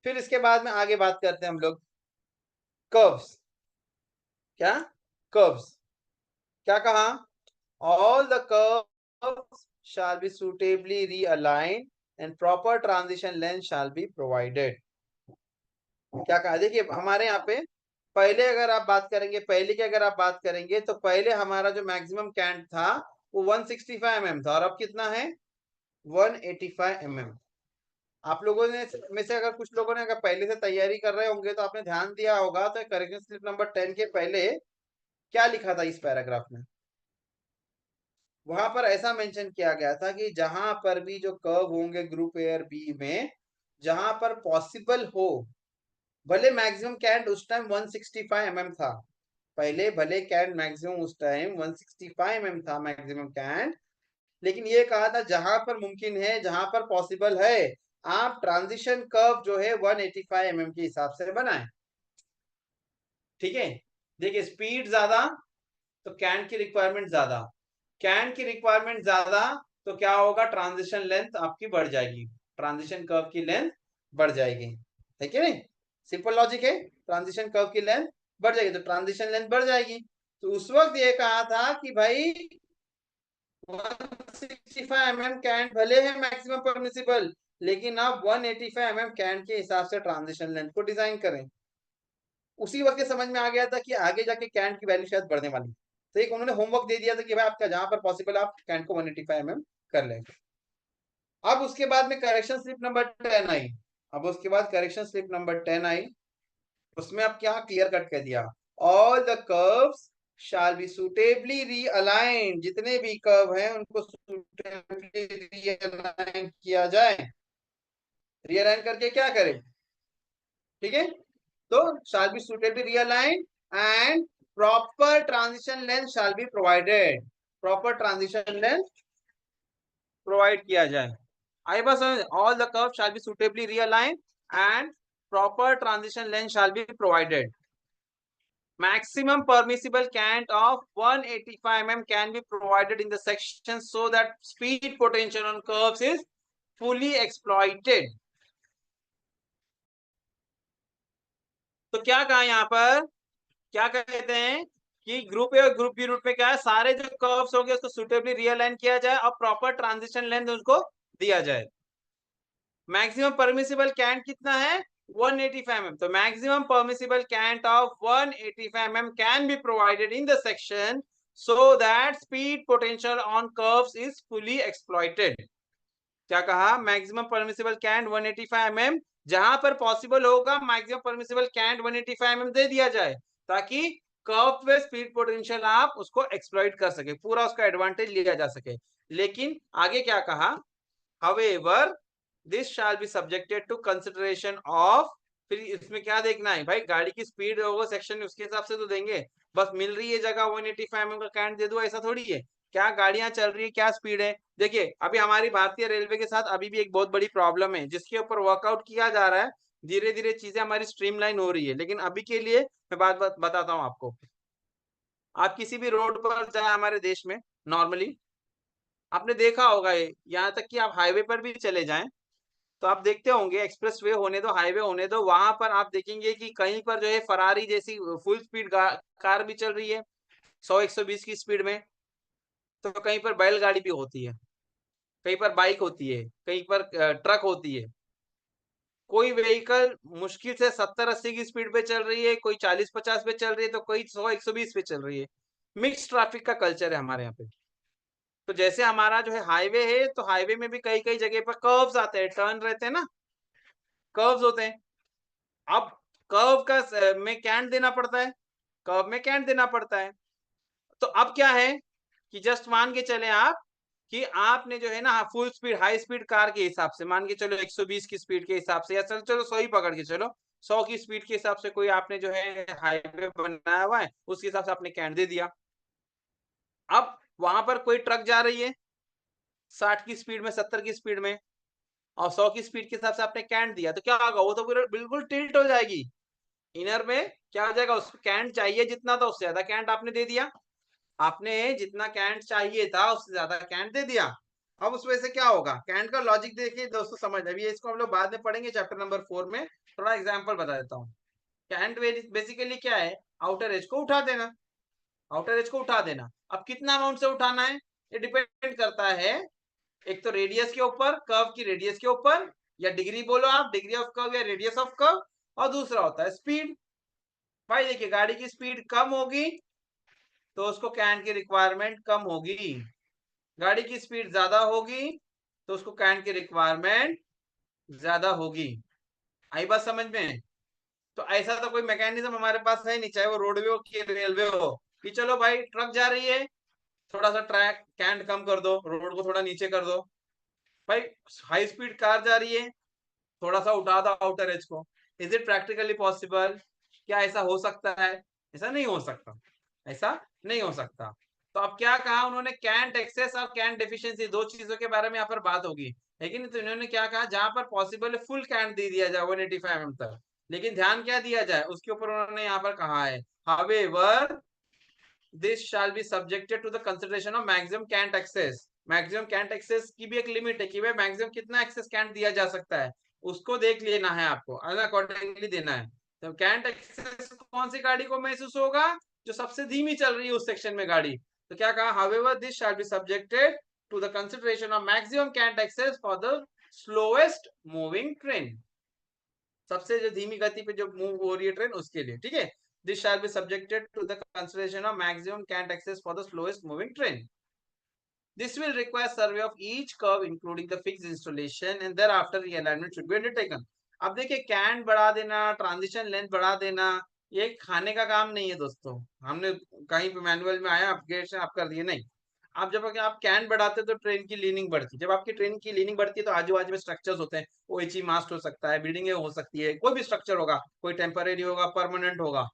फिर इसके बाद में आगे बात करते हैं हम लोग कर्व्स। क्या, कर्व्स, क्या कहा, all the curves shall be suitably realigned and proper transition length shall be provided। क्या कहा, देखिए हमारे यहाँ पे पहले अगर आप बात करेंगे, पहले की अगर आप बात करेंगे, तो पहले हमारा जो मैक्सिमम कैंट था वो 165 mm था, और अब कितना है, 185 mm। आप लोगों ने में से अगर कुछ लोगों ने अगर पहले से तैयारी कर रहे होंगे तो आपने ध्यान दिया होगा, तो करेक्शन स्लिप नंबर 10 के पहले क्या लिखा था इस पैराग्राफ में। वहां पर ऐसा मेंशन किया गया था कि जहां पर भी जो कर्व होंगे ग्रुप ए और बी में, जहां पर पॉसिबल हो, भले मैक्सिमम कैंट उस टाइम 165 mm था, पहले भले कैंट मैक्सिमम उस टाइम 165 mm था मैक्सिमम कैंट, लेकिन ये कहा था जहां पर मुमकिन है, जहां पर पॉसिबल है, आप ट्रांजिशन कर्व जो है 185 mm के हिसाब से बनाएं। ठीक है, देखिए स्पीड ज्यादा तो कैंट की रिक्वायरमेंट ज्यादा, कैन की रिक्वायरमेंट ज्यादा, तो क्या होगा, ट्रांजिशन लेंथ आपकी बढ़ जाएगी, ट्रांजिशन कर्व की लेंथ बढ़ जाएगी। है कि नहीं, सिंपल लॉजिक है, ट्रांजिशन कर्व की लेंथ बढ़ जाएगी तो ट्रांजिशन लेंथ बढ़ जाएगी। तो उस वक्त ये कहा था कि भाई 165 mm कैंट भले है मैक्सिमम परमिसिबल, लेकिन आप 185 mm कैंट के हिसाब से ट्रांजिशन लेंथ को डिजाइन करें। उसी वक्त समझ में आ गया था कि आगे जाके कैंट की वैल्यू शायद बढ़ने वाली, तो एक उन्होंने होमवर्क दे दिया था कि भाई आपका जहां पर पॉसिबल आप कैंट को 185 mm कर लें। अब उसके बाद में करेक्शन स्लिप नंबर 10 आई, अब उसके बाद करेक्शन स्लिप नंबर 10 आई, उसमें अब क्या क्लियर कट कर दिया, all the curves shall be suitably realign, जितने भी कर्व हैं उनको सुटेबली रीअलाइन किया जाए। रीअलाइन करके क्या करें, ठीक है, तो shall be suitably realigned and proper transition length shall be provided, proper transition length provide किया जाए। आई बस, all the curve shall be suitably realigned and proper transition length shall be provided। Maximum permissible cant of 185 mm can be provided in the section so that speed potential on curves is fully exploited। तो क्या कहा यहाँ पर, क्या कहते हैं कि group A और ग्रुप बी रूट में क्या है, सारे जो कर्व्स होंगे उसको सुटेबली रियलाइन किया जाए और प्रॉपर ट्रांजिशन लेंथ उसको दिया जाए। मैक्सिमम परमिसिबल कैंट कितना है, 185 mm, तो maximum permissible cant of 185 mm can be provided in the section so that speed potential on curves is fully exploited. क्या कहा, मैक्सिमम परमिसिबल कैंट 185 mm, जहां पर पॉसिबल होगा मैक्सिमम परमिसिबल कैंट 185 mm दे दिया जाए, ताकि कर्व पे स्पीड पोटेंशियल आप उसको एक्सप्लॉइट कर सके, पूरा उसका एडवांटेज लिया जा सके। लेकिन आगे क्या कहा, however this shall be subjected to consideration of, फिर इसमें क्या देखना है भाई, गाड़ी की स्पीड ओवर सेक्शन उसके हिसाब से तो देंगे, बस मिल रही है जगह 185 mm का कैंट दे दो ऐसा थोड़ी है। क्या गाड़ियां चल रही है, क्या स्पीड है। देखिए अभी हमारी भारतीय रेलवे के साथ अभी भी एक बहुत बड़ी प्रॉब्लम है जिसके ऊपर वर्कआउट किया जा रहा है, धीरे धीरे चीजें हमारी स्ट्रीमलाइन हो रही है। लेकिन अभी के लिए मैं बात बताता हूँ आपको। आप किसी भी रोड पर जाए हमारे देश में, नॉर्मली आपने देखा होगा, ये यहाँ तक कि आप हाईवे पर भी चले जाएं तो आप देखते होंगे, एक्सप्रेस वे होने दो, हाईवे होने दो, वहां पर आप देखेंगे कि कहीं पर जो है फरारी जैसी फुल स्पीड कार भी चल रही है 100-120 की स्पीड में, तो कहीं पर बैलगाड़ी भी होती है, कहीं पर बाइक होती है, कहीं पर ट्रक होती है। कोई व्हीकल मुश्किल से 70-80 की स्पीड पे चल रही है, कोई 40-50 पे चल रही है, तो कोई 100-120 पे चल रही है। मिक्स ट्रैफिक का कल्चर है हमारे यहाँ पे। तो जैसे हमारा जो है हाईवे है, तो हाईवे में भी कई कई जगह पर कर्व्स आते हैं, टर्न रहते हैं ना, कर्व्स होते हैं। अब कर्व का में कैंट देना पड़ता है, कर्व में कैंट देना पड़ता है। तो अब क्या है कि जस्ट मान के चले आप कि आपने जो है ना full speed high speed car के हिसाब से मान के चलो 120 की स्पीड के हिसाब से, या चलो चलो 100 ही पकड़ के चलो, 100 की स्पीड के हिसाब से कोई आपने जो है हाईवे बनाया हुआ है, उसके हिसाब से आपने कैंट दे दिया। अब वहां पर कोई ट्रक जा रही है 60 की स्पीड में, 70 की स्पीड में, और 100 की स्पीड के हिसाब से आपने कैंट दिया, तो क्या होगा, वो तो बिल्कुल टिल्ट हो जाएगी। इनर में क्या हो जाएगा, उसको कैंट चाहिए जितना था उससे ज्यादा कैंट आपने दे दिया, आपने जितना कैंट चाहिए था उससे ज्यादा कैंट दे दिया। अब उस वजह से क्या होगा, कैंट का लॉजिक देखिए दोस्तों, समझ अभी इसको हम लोग बाद में पढ़ेंगे चैप्टर नंबर 4 में, थोड़ा एग्जांपल बता देता हूँ। कैंट बेसिकली क्या है, आउटर एज को उठा देना, आउटर एज को उठा देना। अब कितना अमाउंट से उठाना है, ये डिपेंड करता है एक तो रेडियस के ऊपर, कर्व की रेडियस के ऊपर, या डिग्री बोलो आप, डिग्री ऑफ कर्व या रेडियस ऑफ कर्व, और दूसरा होता है स्पीड। भाई देखिए, गाड़ी की स्पीड कम होगी तो उसको कैन की रिक्वायरमेंट कम होगी, गाड़ी की स्पीड ज्यादा होगी तो उसको कैन की रिक्वायरमेंट ज्यादा होगी। आई बात समझ में? तो ऐसा तो कोई मैकेनिज्म हमारे पास है नहीं, चाहे वो रोडवे हो कि रेलवे हो, कि चलो भाई ट्रक जा रही है, थोड़ा सा ट्रैक कैंट कम कर दो, रोड को थोड़ा नीचे कर दो। भाई हाई स्पीड कार जा रही है, थोड़ा सा उठा दो आउटर एज को। Is it practically possible? क्या ऐसा हो सकता है? ऐसा नहीं हो सकता, ऐसा नहीं हो सकता। तो अब क्या कहा उन्होंने, कैंट एक्सेस और कैंट डेफिशिएंसी, दो चीजों के बारे में यहाँ पर बात होगी। लेकिन तो इन्होंने क्या कहा, जहां पर पॉसिबल है फुल कैंट दे दिया जाए 185 mm तक, लेकिन ध्यान क्या दिया जाए उसके ऊपर उन्होंने यहाँ पर कहा है, however this shall be subjected to the consideration of maximum cant excess. Maximum cant excess की भी एक लिमिट है कि भाई मैक्सिमम कितना एक्सेस कैंट दिया जा सकता है, उसको देख लेना है आपको, अकॉर्डिंगली देना है। तो कैंट एक्सेस कौन सी गाड़ी को महसूस होगा, जो सबसे धीमी चल रही है उस सेक्शन में गाड़ी। तो क्या कहा, however this shall be subjected to the consideration of maximum cant excess for the slowest moving train, सबसे जो धीमी गति पे जो मूव हो रही है ट्रेन उसके लिए, ठीक है। This shall be subjected to the consideration of maximum cant excess for the slowest moving train. This will require survey of each curve including the fixed installation and thereafter realignment should be undertaken. अब देखिए, cantt बढ़ा देना, transition length बढ़ा देना, ये खाने का काम नहीं है दोस्तों। हमने कहीं पे मैनुअल में आया अपग्रेडेशन आप कर दिए, नहीं। आप जब आप कैंट बढ़ाते तो ट्रेन की लीनिंग बढ़ती है, जब आपकी ट्रेन की लीनिंग बढ़ती है तो आजू बाजू में स्ट्रक्चर्स होते हैं, ओएचई मास्ट हो सकता है, बिल्डिंग हो सकती है, कोई भी स्ट्रक्चर होगा, कोई टेम्पररी होगा, परमानेंट होगा।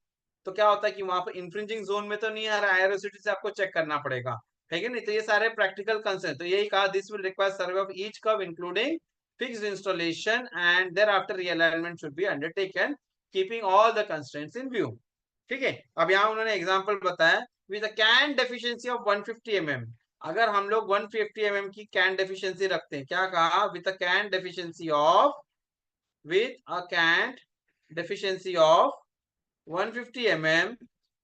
तो क्या होता है कि वहां पर इंफ्रिंजिंग जोन में तो नहीं आ रहा है, एरोसिटी से आपको चेक करना पड़ेगा, है कि नहीं। तो ये सारे प्रैक्टिकल कंसर्न, तो यही कहा, this will require survey of each curve including fixed installation and thereafter realignment should be undertaken keeping all the constraints in view. ठीक है, अब यहाँ उन्होंने एग्जांपल बताया, with a can deficiency of 150 mm, अगर हम लोग 150 mm की कैन डेफिशिएंसी रखते हैं, क्या कहा, with a can deficiency of, with a can deficiency of 150 mm,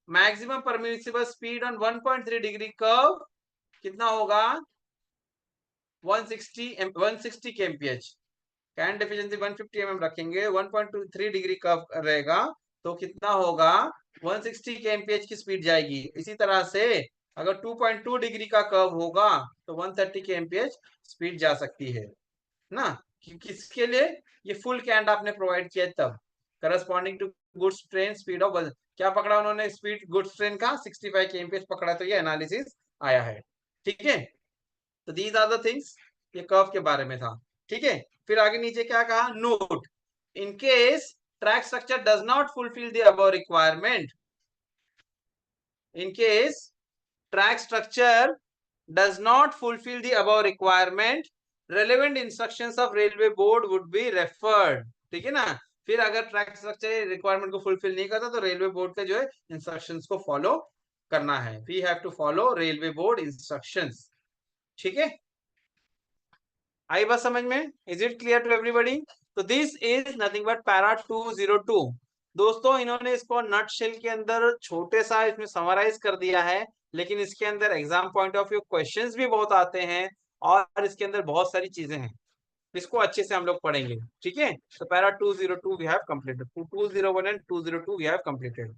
maximum permissible speed on 1.3 degree curve कितना होगा, 160 kmph। कैन डेफिशिएंसी 150 mm रखेंगे, 1.23 डिग्री कर्व रहेगा, तो कितना होगा, 160 kmph की स्पीड जाएगी। इसी तरह से अगर 2.2 डिग्री का कर्व होगा तो 130 kmph स्पीड जा सकती है ना। किसके लिए, ये फुल कैंट आपने प्रोवाइड किया तब, corresponding to goods train speed of, क्या पकड़ा उन्होंने स्पीड गुड्स ट्रेन का, 65 kmph पकड़ा, तो ये एनालिसिस आया है। ठीक है, तो दीज आर द थिंग्स, ये कर्व के बारे में था। ठीक है, फिर आगे नीचे क्या कहा, note, in case track structure does not fulfil the above requirement, in case track structure does not fulfill the above requirement, relevant instructions of railway board would be referred। ठीक है ना, फिर अगर ट्रैक स्ट्रक्चर रिक्वायरमेंट को fulfil नहीं करता तो railway board का जो है इंस्ट्रक्शंस को फॉलो करना है। We have to follow railway board instructions. ठीक है, आई बात समझ में? Is it clear to everybody? तो this is nothing but para 202। दोस्तों इन्होंने इसको नट शेल के अंदर छोटे सा इसमें समराइज कर दिया है, लेकिन इसके अंदर exam point of view questions भी बहुत आते हैं और इसके अंदर बहुत सारी चीजें हैं। इसको अच्छे से हम लोग पढ़ेंगे। ठीक है, तो para 202 we have completed, 201 and 202 we have completed.